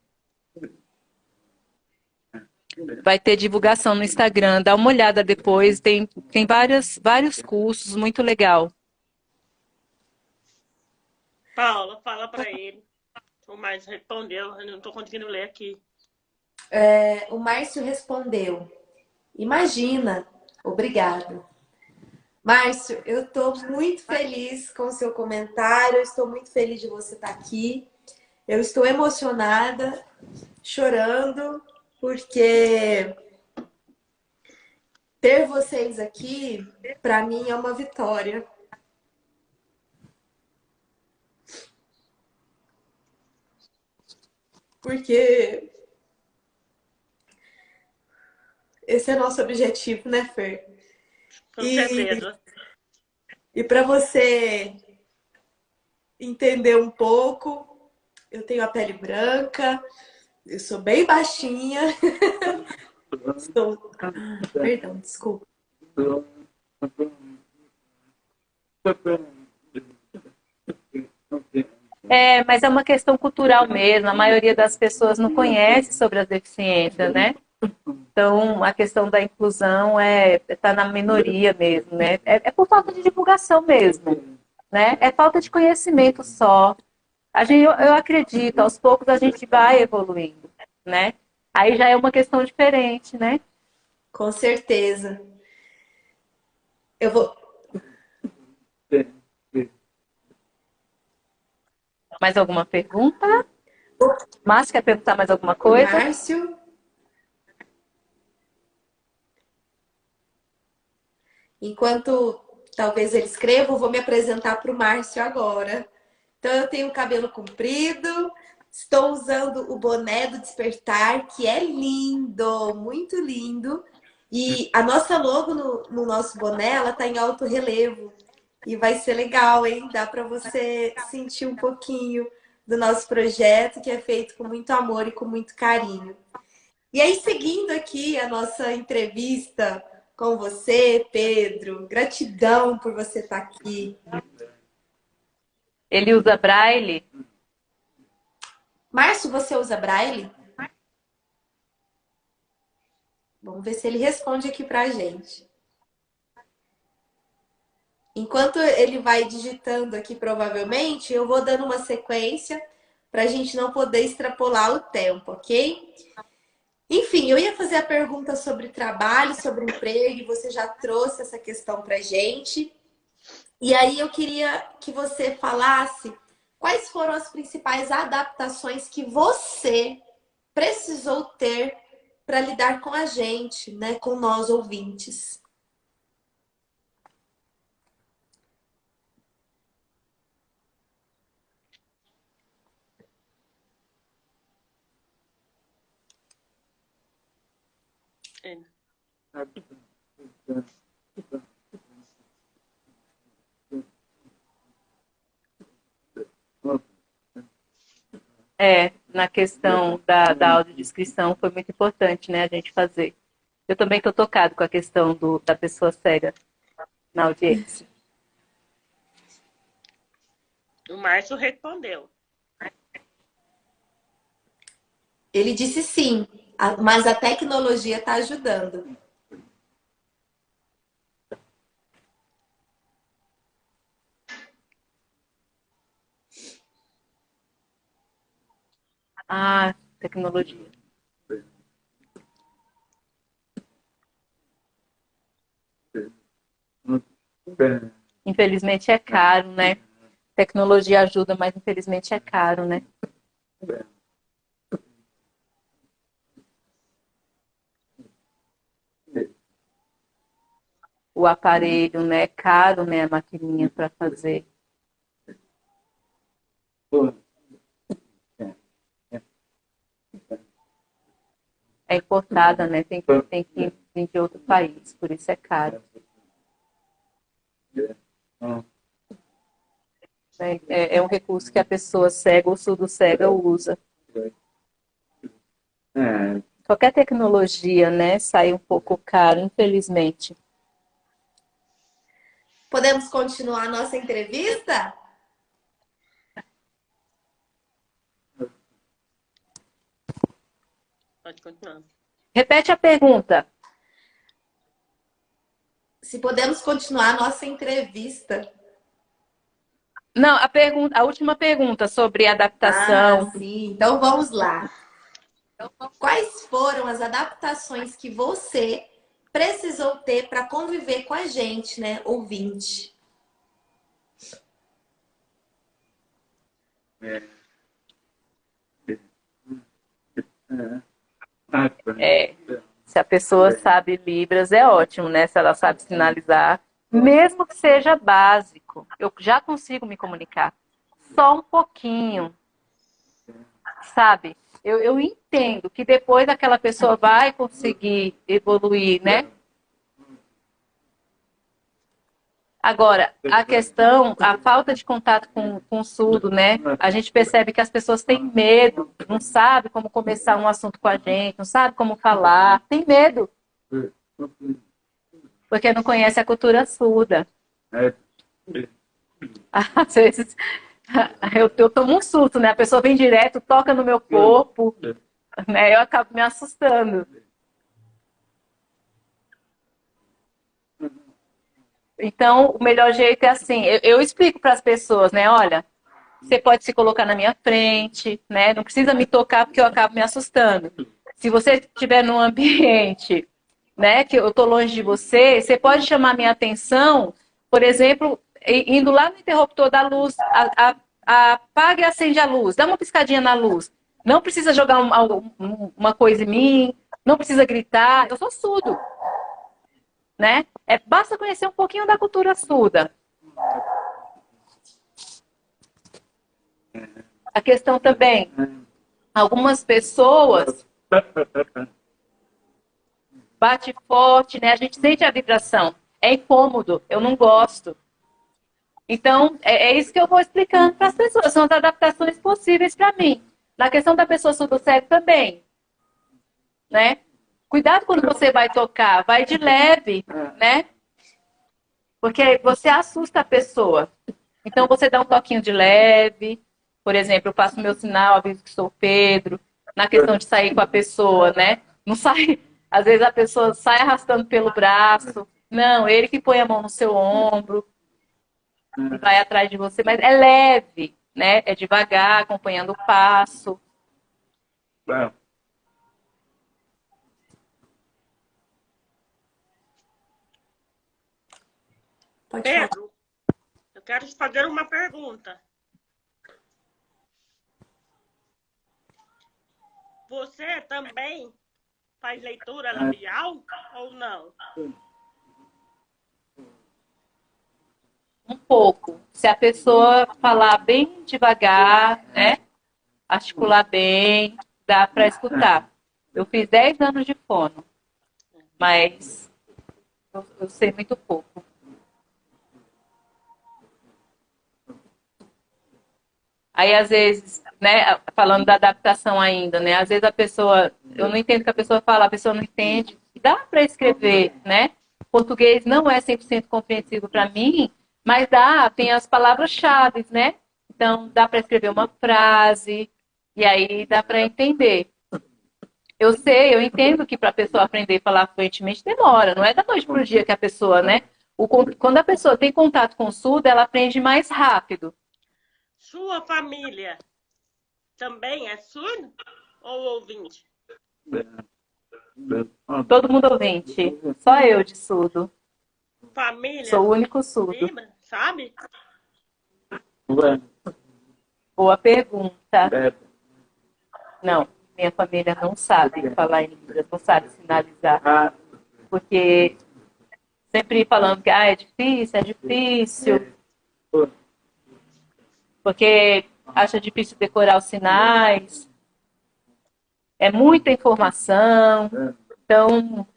Vai ter divulgação no Instagram. Dá uma olhada depois. Tem vários cursos, muito legal. Paula, fala para ele. O Márcio respondeu, eu não estou conseguindo ler aqui. O Márcio respondeu. Imagina. Obrigado. Márcio, eu estou muito feliz com o seu comentário. Eu estou muito feliz de você estar aqui. Eu estou emocionada, chorando, porque ter vocês aqui, para mim, é uma vitória. Porque esse é nosso objetivo, né, Fer? Com certeza. E para você entender um pouco, eu tenho a pele branca, eu sou bem baixinha. Perdão, desculpa. Mas é uma questão cultural mesmo. A maioria das pessoas não conhece sobre as deficiências, né? Então, a questão da inclusão está na minoria mesmo, né? É por falta de divulgação mesmo, né? É falta de conhecimento só. Eu acredito, aos poucos a gente vai evoluindo, né? Aí já é uma questão diferente, né? Com certeza. Eu vou. Mais alguma pergunta? Márcio, quer perguntar mais alguma coisa? Márcio. Enquanto talvez ele escreva, eu vou me apresentar para o Márcio agora. Então, eu tenho cabelo comprido, estou usando o boné do Despertar, que é lindo, muito lindo. E a nossa logo no nosso boné, ela tá em alto relevo. E vai ser legal, hein? Dá para você sentir um pouquinho do nosso projeto, que é feito com muito amor e com muito carinho. E aí, seguindo aqui a nossa entrevista com você, Pedro, gratidão por você estar aqui. Ele usa braille? Márcio, você usa braille? Vamos ver se ele responde aqui pra gente. Enquanto ele vai digitando aqui, provavelmente, eu vou dando uma sequência para a gente não poder extrapolar o tempo, ok? Enfim, eu ia fazer a pergunta sobre trabalho, sobre emprego, e você já trouxe essa questão pra gente. E aí eu queria que você falasse quais foram as principais adaptações que você precisou ter para lidar com a gente, né, com nós ouvintes. Na questão da audiodescrição foi muito importante, né, a gente fazer. Eu também estou tocado com a questão da pessoa cega na audiência. O Márcio respondeu. Ele disse sim, mas a tecnologia está ajudando. Ah, tecnologia. Infelizmente é caro, né? Tecnologia ajuda, mas infelizmente é caro, né? O aparelho, né? É caro, né? A maquininha para fazer. É importada, né? Tem que vir de outro país, por isso é caro. É um recurso que a pessoa cega ou surdo-cega usa. Qualquer tecnologia, né, sai um pouco caro, infelizmente. Podemos continuar a nossa entrevista? Pode continuar. Repete a pergunta. Se podemos continuar a nossa entrevista. Não, a última pergunta sobre adaptação. Ah, sim. Então vamos lá. Quais foram as adaptações que você precisou ter para conviver com a gente, né, ouvinte? Se a pessoa sabe Libras, é ótimo, né? Se ela sabe sinalizar, mesmo que seja básico, eu já consigo me comunicar. Só um pouquinho, sabe? Eu entendo que depois aquela pessoa vai conseguir evoluir, né? Agora, a falta de contato com o surdo, né? A gente percebe que as pessoas têm medo, não sabe como começar um assunto com a gente, não sabe como falar, tem medo. Porque não conhece a cultura surda. Às vezes, eu tomo um susto, né? A pessoa vem direto, toca no meu corpo, né? Eu acabo me assustando. Então, o melhor jeito é assim, eu explico para as pessoas, né? Olha, Você pode se colocar na minha frente, né? Não precisa me tocar porque eu acabo me assustando. Se você estiver num ambiente, né, que eu estou longe de você, você pode chamar minha atenção, por exemplo, indo lá no interruptor da luz, apaga e acende a luz, dá uma piscadinha na luz. Não precisa jogar uma coisa em mim, não precisa gritar, eu sou surdo, né? Basta conhecer um pouquinho da cultura surda. A questão também, algumas pessoas bate forte, né? A gente sente a vibração. É incômodo, eu não gosto. Então, é isso que eu vou explicando para as pessoas. São as adaptações possíveis para mim. Na questão da pessoa surdo-cega também, né? Cuidado quando você vai tocar, vai de leve, né? Porque você assusta a pessoa. Então, você dá um toquinho de leve. Por exemplo, eu faço meu sinal, aviso que sou o Pedro. Na questão de sair com a pessoa, né? Não sai... Às vezes a pessoa sai arrastando pelo braço. Não, ele que põe a mão no seu ombro e vai atrás de você. Mas é leve, né? É devagar, acompanhando o passo. Pedro, eu quero te fazer uma pergunta. Você também faz leitura labial ou não? Um pouco. Se a pessoa falar bem devagar, né? Articular bem, dá para escutar. Eu fiz 10 anos de fono, mas eu sei muito pouco. Aí, às vezes, né, falando da adaptação ainda, né? Às vezes a pessoa, eu não entendo o que a pessoa fala, a pessoa não entende. Dá para escrever, né? Português não é 100% compreensível para mim, mas tem as palavras-chave, né? Então, dá para escrever uma frase, e aí dá para entender. Eu sei, eu entendo que para a pessoa aprender a falar fluentemente demora, não é da noite para o dia que a pessoa, né? Quando a pessoa tem contato com o surdo, ela aprende mais rápido. Sua família também é surdo ou ouvinte? Todo mundo ouvinte, só eu de surdo. Família? Sou o único surdo. Sabe? Boa pergunta. Não, minha família não sabe falar em Libras, não sabe sinalizar. Porque sempre falando que é difícil, é difícil. Porque acha difícil decorar os sinais. É muita informação. Então,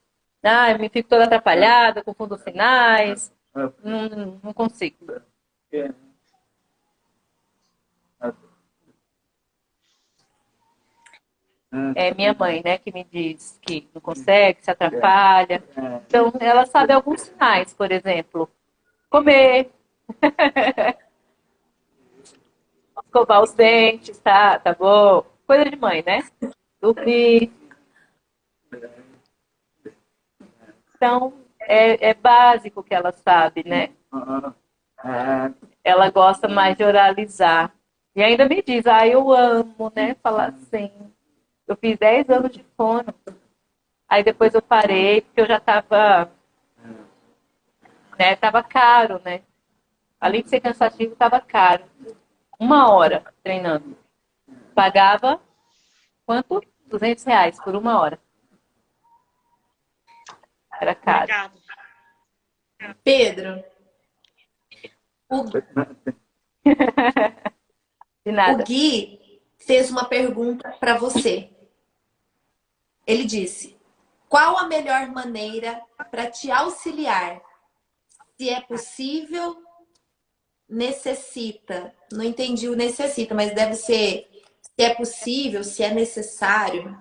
eu me fico toda atrapalhada, confundo os sinais. Não consigo. É minha mãe, né, que me diz que não consegue, se atrapalha. Então, ela sabe alguns sinais, por exemplo, comer, escovar os dentes, tá bom. Coisa de mãe, né? Dormir. Então, é básico que ela sabe, né? Ela gosta mais de oralizar. E ainda me diz, eu amo, né, falar assim. Eu fiz 10 anos de fono. Aí depois eu parei, porque eu já estava... né, tava caro, né? Além de ser cansativo, estava caro. 1 hora treinando. Pagava quanto? R$200 por 1 hora. Era caro. Obrigada. Pedro, De nada. o Gui fez uma pergunta para você. Ele disse: qual a melhor maneira para te auxiliar? Se é possível, necessita. Não entendi o necessita, mas deve ser se é possível, se é necessário.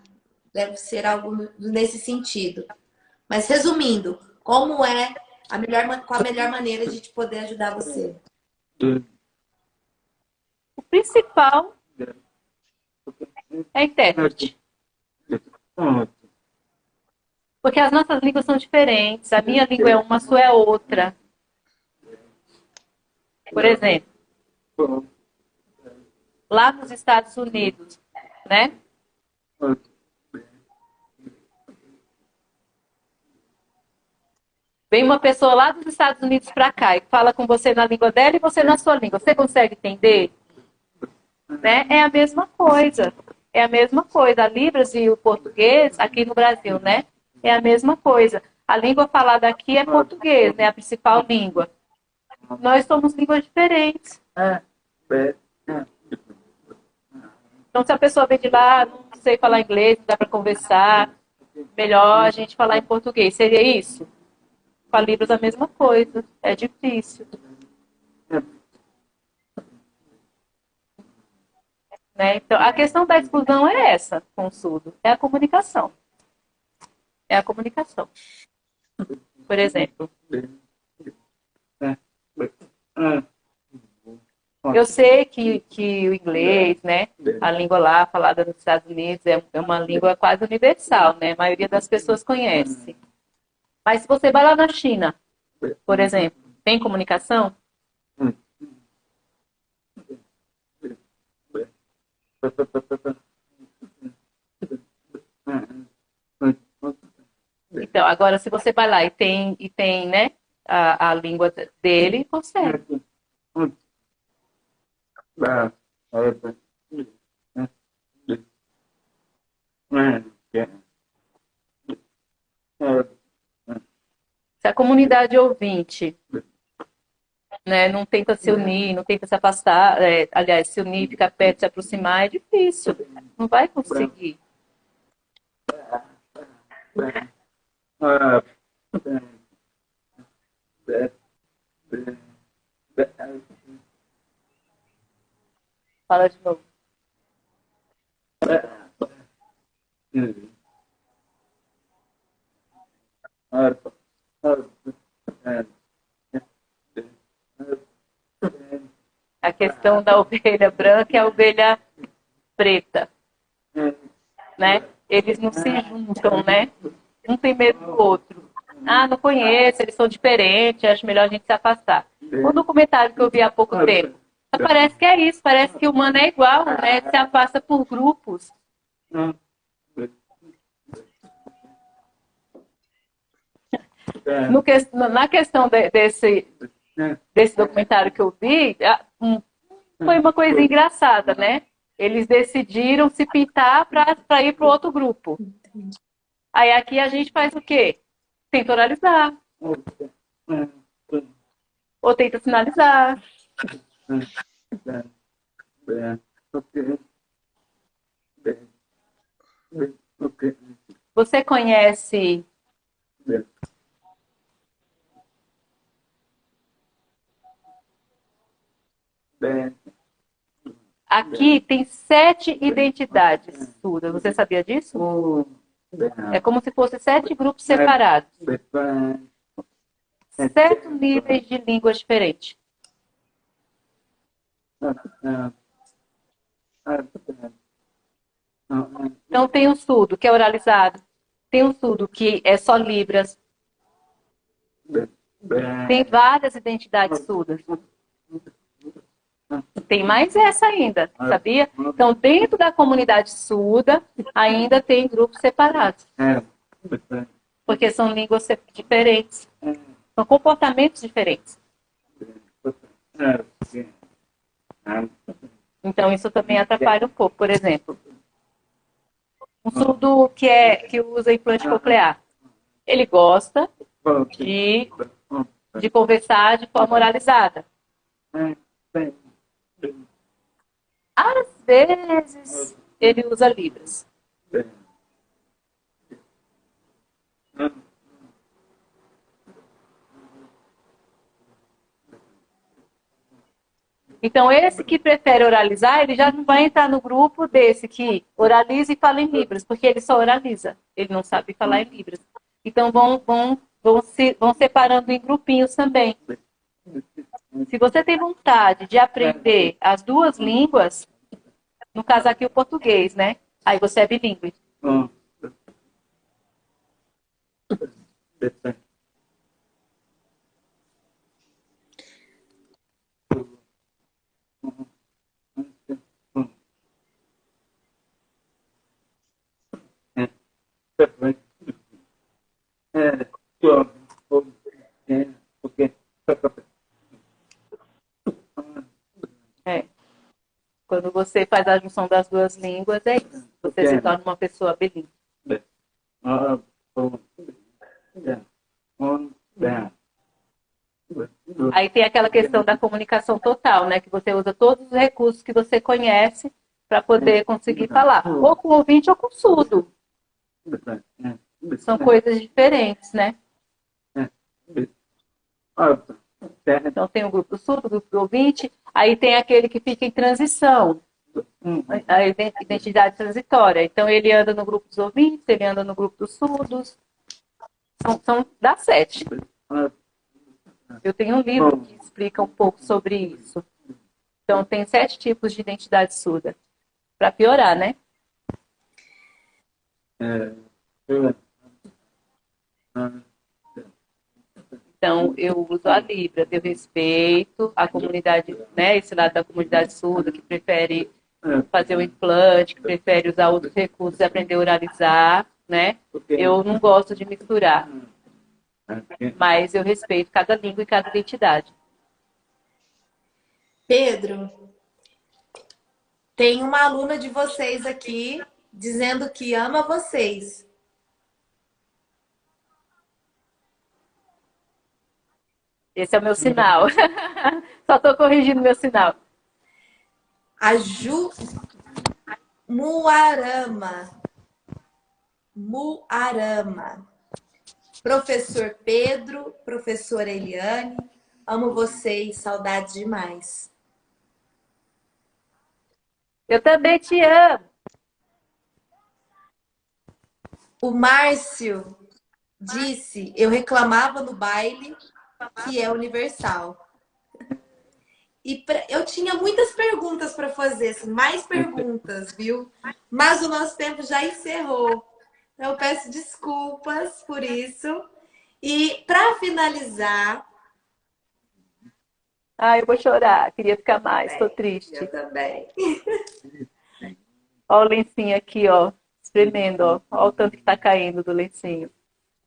Deve ser algo nesse sentido. Mas resumindo, como é qual a melhor maneira de te poder ajudar você? O principal é a intérprete. Porque as nossas línguas são diferentes. A minha língua é uma, a sua é outra. Por exemplo, lá nos Estados Unidos, né? Vem uma pessoa lá dos Estados Unidos para cá e fala com você na língua dela e você na sua língua. Você consegue entender? Né? É a mesma coisa. É a mesma coisa. A Libras e o português, aqui no Brasil, né? É a mesma coisa. A língua falada aqui é português, né? A principal língua. Nós somos línguas diferentes. Então, se a pessoa vem de lá, não sei falar inglês, não dá para conversar, melhor a gente falar em português. Seria isso? Com a Libras a mesma coisa. É difícil. Né? Então, a questão da exclusão é essa, com o surdo. É a comunicação. É a comunicação. Por exemplo, eu sei que o inglês, né, a língua lá falada nos Estados Unidos é uma língua quase universal, né? A maioria das pessoas conhece. Mas se você vai lá na China, por exemplo, tem comunicação? Então, agora se você vai lá e tem, né, a língua dele, consegue. Se a comunidade ouvinte, né, não tenta se unir, não tenta se afastar, aliás, se unir, ficar perto, se aproximar, é difícil. Não vai conseguir. Fala de novo. A questão da ovelha branca e a ovelha preta, né? Eles não se juntam, né? Um tem medo do outro. Ah, não conheço, eles são diferentes, acho melhor a gente se afastar. Um documentário que eu vi há pouco tempo, parece que é isso, parece que o humano é igual, né? Se afasta por grupos. Na questão desse documentário que eu vi, foi uma coisa engraçada, né? Eles decidiram se pintar para ir para o outro grupo. Aí aqui a gente faz o quê? Tenta oralizar. Ou tenta sinalizar. Você conhece aqui tem 7 identidades surdas. Você sabia disso? É como se fossem 7 grupos separados. 7 níveis de línguas diferentes. Então tem o surdo, que é oralizado. Tem o surdo, que é só Libras. Tem várias identidades surdas. Tem mais essa ainda, sabia? Então, dentro da comunidade surda, ainda tem grupos separados. Porque são línguas diferentes. São comportamentos diferentes. Então, isso também atrapalha um pouco. Por exemplo, um surdo que usa implante coclear. Ele gosta de conversar de forma oralizada. Às vezes, ele usa Libras. Então, esse que prefere oralizar, ele já não vai entrar no grupo desse que oraliza e fala em Libras, porque ele só oraliza, ele não sabe falar em Libras. Então, vão separando em grupinhos também. Se você tem vontade de aprender as 2 línguas, no caso aqui o português, né? Aí você é bilíngue. É. Quando você faz a junção das duas línguas, é isso. Você se torna uma pessoa bilíngue. Aí tem aquela questão da comunicação total, né? Que você usa todos os recursos que você conhece para poder conseguir falar. Ou com ouvinte ou com surdo. São coisas diferentes, né? Então tem o grupo do surdo, o grupo do ouvinte. Aí tem aquele que fica em transição. A identidade transitória. Então ele anda no grupo dos ouvintes, ele anda no grupo dos surdos. São das 7. Eu tenho um livro que explica um pouco sobre isso. Então, tem 7 tipos de identidade surda. Para piorar, né? Então, eu uso a Libra, eu respeito a comunidade, né? Esse lado da comunidade surda que prefere fazer o implante, que prefere usar outros recursos e aprender a oralizar, né? Eu não gosto de misturar. Mas eu respeito cada língua e cada identidade. Pedro, tem uma aluna de vocês aqui dizendo que ama vocês. Esse é o meu sinal. Só estou corrigindo meu sinal. A Ju Muarama. Professor Pedro, professora Eliane, amo vocês, saudades demais. Eu também te amo. O Márcio disse, eu reclamava no baile que é universal. E eu tinha muitas perguntas para fazer, assim, mais perguntas, viu? Mas o nosso tempo já encerrou. Então, eu peço desculpas por isso. E para finalizar... Eu vou chorar. Queria ficar mais. Estou triste. Eu também. Olha o lencinho aqui, ó. Espremendo, ó. Olha o tanto que está caindo do lencinho.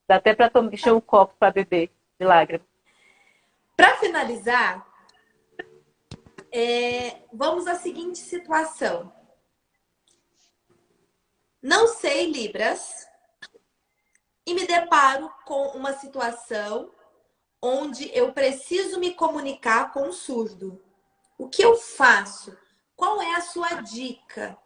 Dá até para encher um copo para beber de lágrimas. Para finalizar, vamos à seguinte situação. Não sei Libras e me deparo com uma situação onde eu preciso me comunicar com o surdo. O que eu faço? Qual é a sua dica?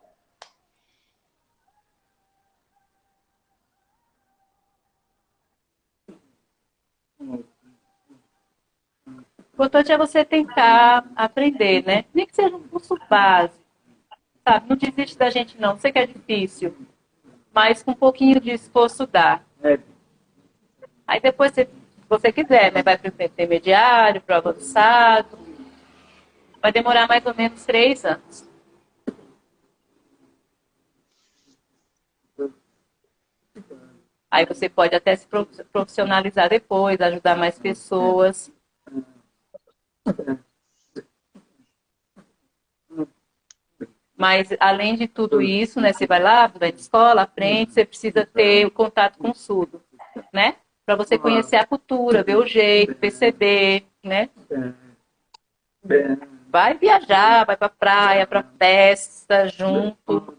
O importante é você tentar aprender, né? Nem que seja um curso básico, sabe? Não desiste da gente, não. Sei que é difícil, mas com um pouquinho de esforço dá. Aí depois, se você quiser, né? Vai para o intermediário, para o avançado. Vai demorar mais ou menos 3 anos. Aí você pode até se profissionalizar depois, ajudar mais pessoas. Mas, além de tudo isso, né, você vai lá, vai de escola, aprende, você precisa ter o contato com o surdo, né? Para você conhecer a cultura, ver o jeito, perceber, né? Vai viajar, vai para praia, para festa, junto,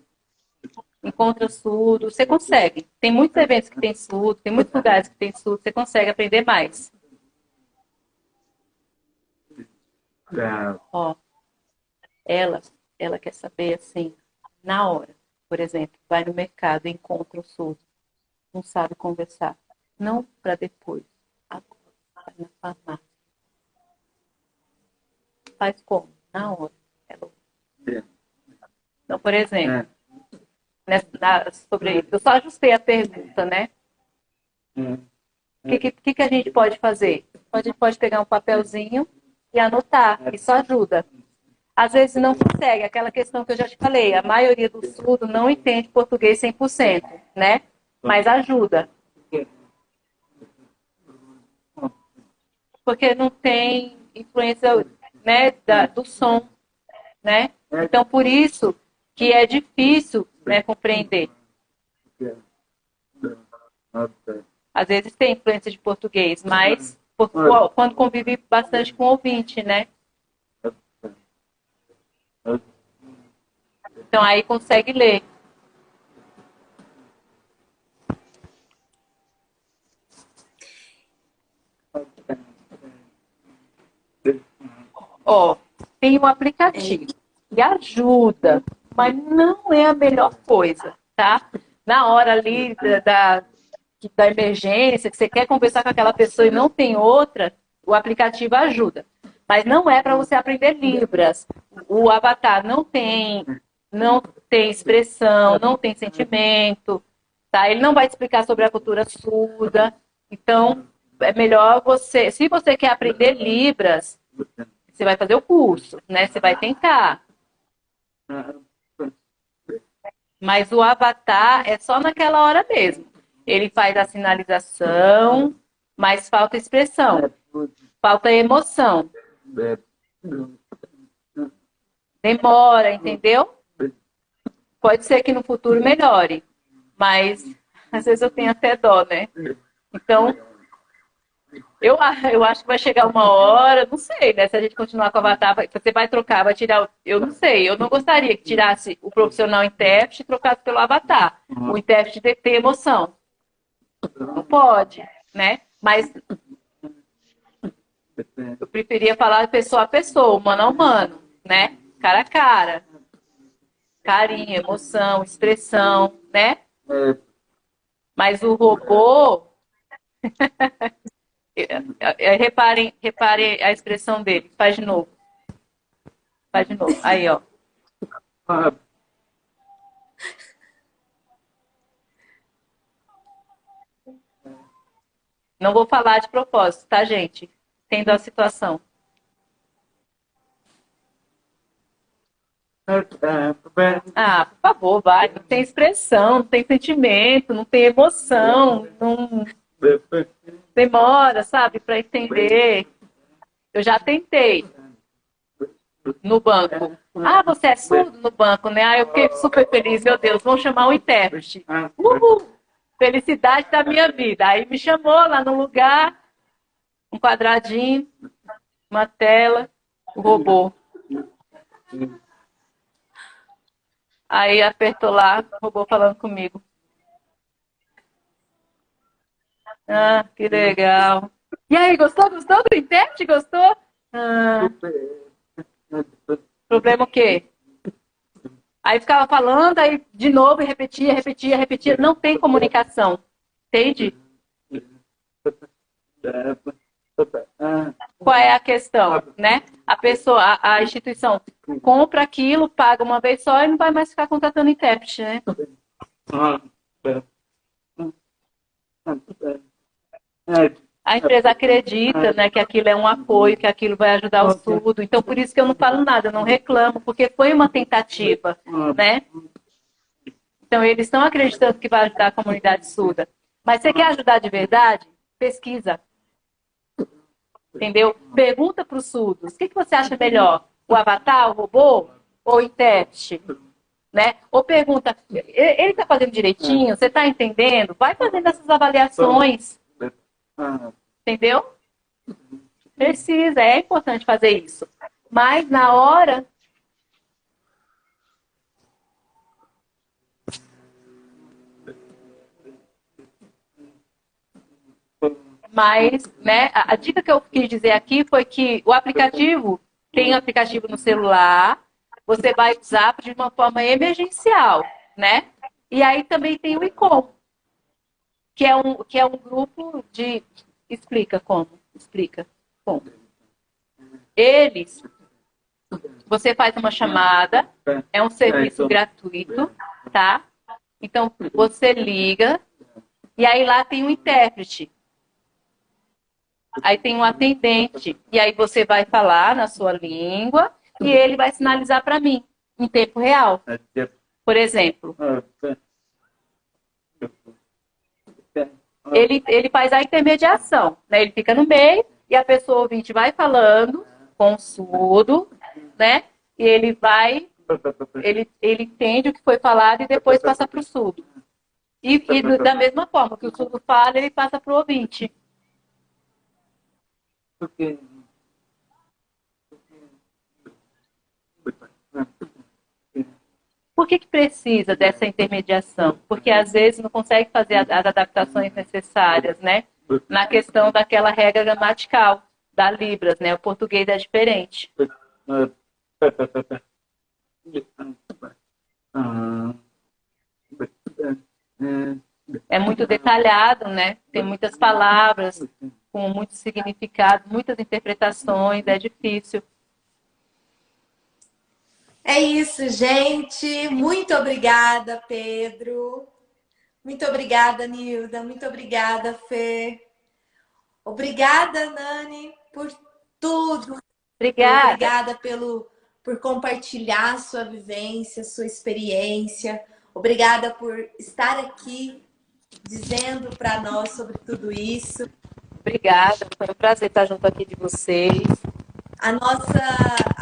encontra surdo, você consegue. Tem muitos eventos que tem surdo, tem muitos lugares que tem surdo, você consegue aprender mais. Ó, ela quer saber assim, na hora, por exemplo, vai no mercado, encontra o surdo, não sabe conversar, não para depois, agora, vai na farmácia. Faz como? Na hora. Então, por exemplo, sobre isso, eu só ajustei a pergunta, né? O que a gente pode fazer? A gente pode pegar um papelzinho e anotar, isso ajuda. Às vezes não consegue, aquela questão que eu já te falei, a maioria do surdo não entende português 100%, né? Mas ajuda. Porque não tem influência, né, do som, né? Então, por isso que é difícil, né, compreender. Às vezes tem influência de português, mas quando convive bastante com o ouvinte, né? Então aí consegue ler. Ó, tem um aplicativo que ajuda, mas não é a melhor coisa, tá? Na hora ali da emergência, que você quer conversar com aquela pessoa e não tem outra, o aplicativo ajuda. Mas não é para você aprender Libras. O Avatar não tem expressão, não tem sentimento, tá? Ele não vai te explicar sobre a cultura surda. Então, é melhor você, se você quer aprender Libras, você vai fazer o curso, né? Você vai tentar. Mas o Avatar é só naquela hora mesmo. Ele faz a sinalização, mas falta expressão, falta emoção. Demora, entendeu? Pode ser que no futuro melhore, mas às vezes eu tenho até dó, né? Então, eu acho que vai chegar uma hora, não sei, né? Se a gente continuar com o Avatar, você vai trocar, vai tirar. Eu não sei, eu não gostaria que tirasse o profissional intérprete e trocasse pelo Avatar. O intérprete tem que ter emoção. Não pode, né? Mas eu preferia falar pessoa a pessoa, humano a humano, né? Cara a cara. Carinho, emoção, expressão, né? Mas o robô. Reparem a expressão dele. Faz de novo. Faz de novo. Aí, ó. Não vou falar de propósito, tá, gente? Tendo a situação. Ah, por favor, vai. Não tem expressão, não tem sentimento, não tem emoção, não demora, sabe, para entender. Eu já tentei no banco. Ah, você é surdo no banco, né? Ah, eu fiquei super feliz, meu Deus, vão chamar o intérprete. Uhul! Felicidade da minha vida. Aí me chamou lá no lugar, um quadradinho, uma tela, o robô. Aí apertou lá, o robô falando comigo. Ah, que legal. E aí, gostou? Gostou do intérprete? Gostou? Ah, problema o quê? Aí ficava falando, aí de novo, e repetia. Não tem comunicação. Entende? Qual é a questão, né? A pessoa, a instituição compra aquilo, paga uma vez só e não vai mais ficar contratando intérprete, né? A empresa acredita, né, que aquilo é um apoio, que aquilo vai ajudar o surdo. Então, por isso que eu não falo nada, eu não reclamo, porque foi uma tentativa, né? Então, eles estão acreditando que vai ajudar a comunidade surda. Mas você quer ajudar de verdade? Pesquisa. Entendeu? Pergunta para os surdos. O que você acha melhor? O avatar, o robô ou o intérprete? Né? Ou pergunta, ele está fazendo direitinho? Você está entendendo? Vai fazendo essas avaliações. Entendeu? Precisa, é importante fazer isso. Mas na hora... Mas, né, a dica que eu quis dizer aqui foi que o aplicativo, tem aplicativo no celular, você vai usar de uma forma emergencial, né? E aí também tem o ICOM, que é um grupo de... Explica como. Eles, você faz uma chamada, é um serviço gratuito, tá? Então, você liga, e aí lá tem um intérprete. Aí tem um atendente, e aí você vai falar na sua língua, e ele vai sinalizar para mim, em tempo real. Por exemplo, ele faz a intermediação, né? Ele fica no meio, e a pessoa ouvinte vai falando com o surdo, né? E ele entende o que foi falado e depois passa para o surdo. Da mesma forma que o surdo fala, ele passa para o ouvinte. Por que precisa dessa intermediação? Porque às vezes não consegue fazer as adaptações necessárias, né? Na questão daquela regra gramatical da Libras, né? O português é diferente. É muito detalhado, né? Tem muitas palavras com muito significado, muitas interpretações, é difícil. É isso, gente. Muito obrigada, Pedro. Muito obrigada, Nilda. Muito obrigada, Fê. Obrigada, Nani, por tudo. Obrigada. Obrigada por compartilhar sua vivência, sua experiência. Obrigada por estar aqui dizendo para nós sobre tudo isso. Obrigada, foi um prazer estar junto aqui de vocês. A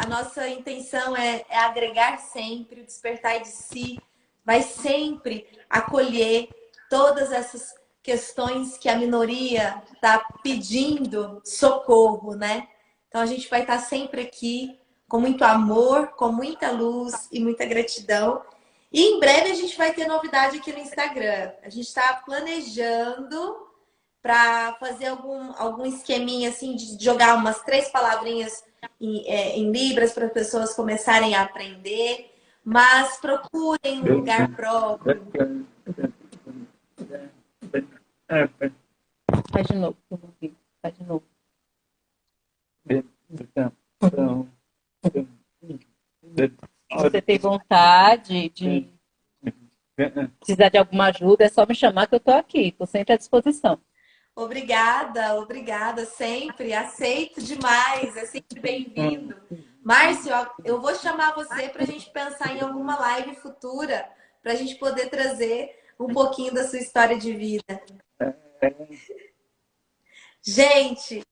nossa intenção é agregar sempre, o Despertar de Si vai sempre acolher todas essas questões que a minoria está pedindo socorro, né? Então a gente vai estar sempre aqui com muito amor, com muita luz e muita gratidão. E em breve a gente vai ter novidade aqui no Instagram. A gente está planejando para fazer algum esqueminha assim de jogar umas 3 palavrinhas em Libras para as pessoas começarem a aprender, mas procurem um lugar próprio. Faz de novo, faz de novo. Se você tem vontade de precisar de alguma ajuda, é só me chamar que eu estou aqui, estou sempre à disposição. Obrigada, obrigada, sempre. Aceito demais, é sempre bem-vindo. Márcio, eu vou chamar você para a gente pensar em alguma live futura, para a gente poder trazer um pouquinho da sua história de vida. Gente!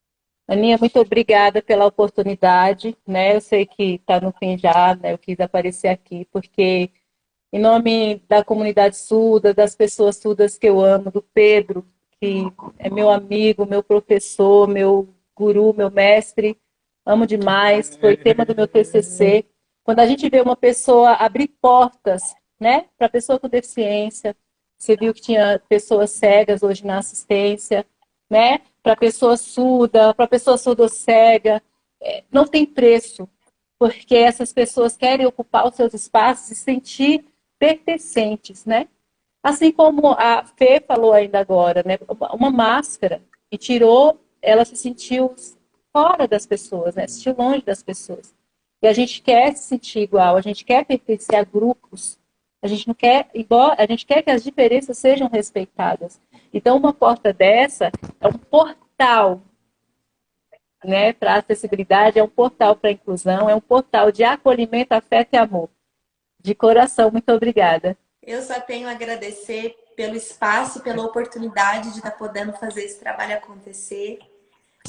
Aninha, muito obrigada pela oportunidade, né? Eu sei que está no fim já, né? Eu quis aparecer aqui, porque em nome da comunidade surda, das pessoas surdas que eu amo, do Pedro, que é meu amigo, meu professor, meu guru, meu mestre, amo demais, foi tema do meu TCC. Quando a gente vê uma pessoa abrir portas, né, para pessoa com deficiência, você viu que tinha pessoas cegas hoje na assistência, né, para pessoa surdo-cega, não tem preço, porque essas pessoas querem ocupar os seus espaços e se sentir pertencentes, né? Assim como a Fê falou ainda agora, né? Uma máscara e tirou, ela se sentiu fora das pessoas, né? Se sentiu longe das pessoas. E a gente quer se sentir igual, a gente quer pertencer a grupos, a gente não quer, igual, a gente quer que as diferenças sejam respeitadas. Então, uma porta dessa é um portal, né, para acessibilidade, é um portal para a inclusão, é um portal de acolhimento, afeto e amor. De coração, muito obrigada. Eu só tenho a agradecer pelo espaço, pela oportunidade de estar podendo fazer esse trabalho acontecer.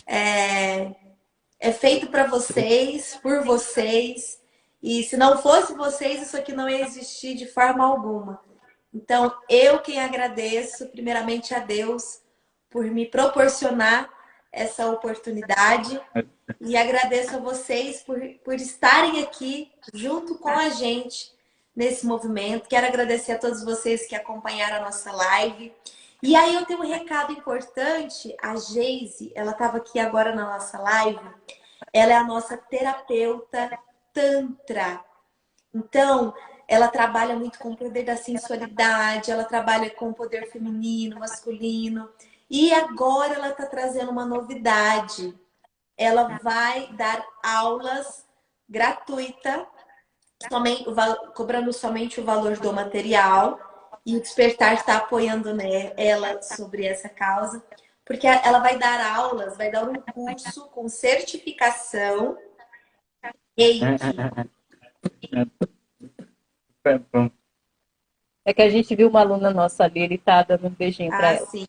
É feito para vocês, por vocês. E se não fosse vocês, isso aqui não ia existir de forma alguma. Então, eu quem agradeço, primeiramente a Deus, por me proporcionar essa oportunidade. E agradeço a vocês por estarem aqui junto com a gente nesse movimento. Quero agradecer a todos vocês que acompanharam a nossa live. E aí eu tenho um recado importante. A Geise, ela estava aqui agora na nossa live. Ela é a nossa terapeuta Tantra. Então, ela trabalha muito com o poder da sensualidade, ela trabalha com o poder feminino, masculino. E agora ela está trazendo uma novidade. Ela vai dar aulas gratuitas, cobrando somente o valor do material. E o Despertar está apoiando, né, ela sobre essa causa. Porque ela vai dar aulas, vai dar um curso com certificação Reiki. É que a gente viu uma aluna nossa ali, ele tá dando um beijinho para ela. Sim.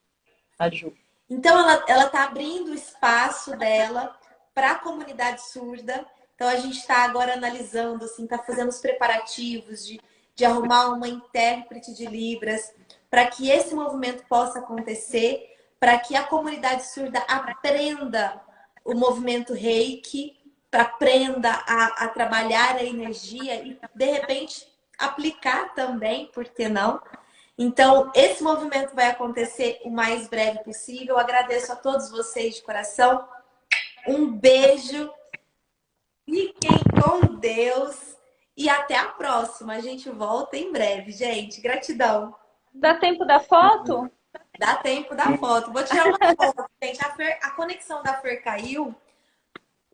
A Ju. Então, ela está abrindo o espaço dela para a comunidade surda. Então, a gente está agora analisando, assim, está fazendo os preparativos de arrumar uma intérprete de Libras para que esse movimento possa acontecer, para que a comunidade surda aprenda o movimento Reiki, aprenda a trabalhar a energia e, de repente, aplicar também, por que não? Então, esse movimento vai acontecer o mais breve possível. Eu agradeço a todos vocês de coração. Um beijo. Fiquem com Deus. E até a próxima. A gente volta em breve, gente. Gratidão. Dá tempo da foto? Dá tempo da foto. Vou tirar uma foto, gente. A conexão da Fer caiu.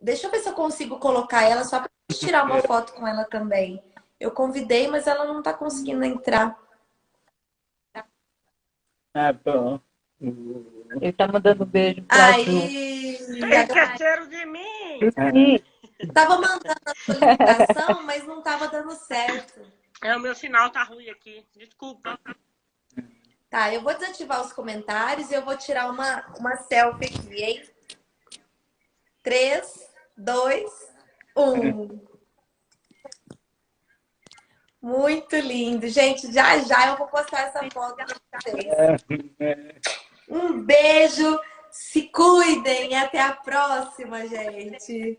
Deixa eu ver se eu consigo colocar ela só para tirar uma foto com ela também. Eu convidei, mas ela não está conseguindo entrar. Ah, bom. Ele tá mandando um beijo pra Ju. Aí, Esqueceram de mim! tava mandando a solicitação, mas não tava dando certo. O meu sinal tá ruim aqui. Desculpa. Tá, eu vou desativar os comentários e eu vou tirar uma selfie aqui, hein? 3, 2, 1. Muito lindo. Gente, já já eu vou postar essa foto pra vocês. Um beijo, se cuidem e até a próxima, gente.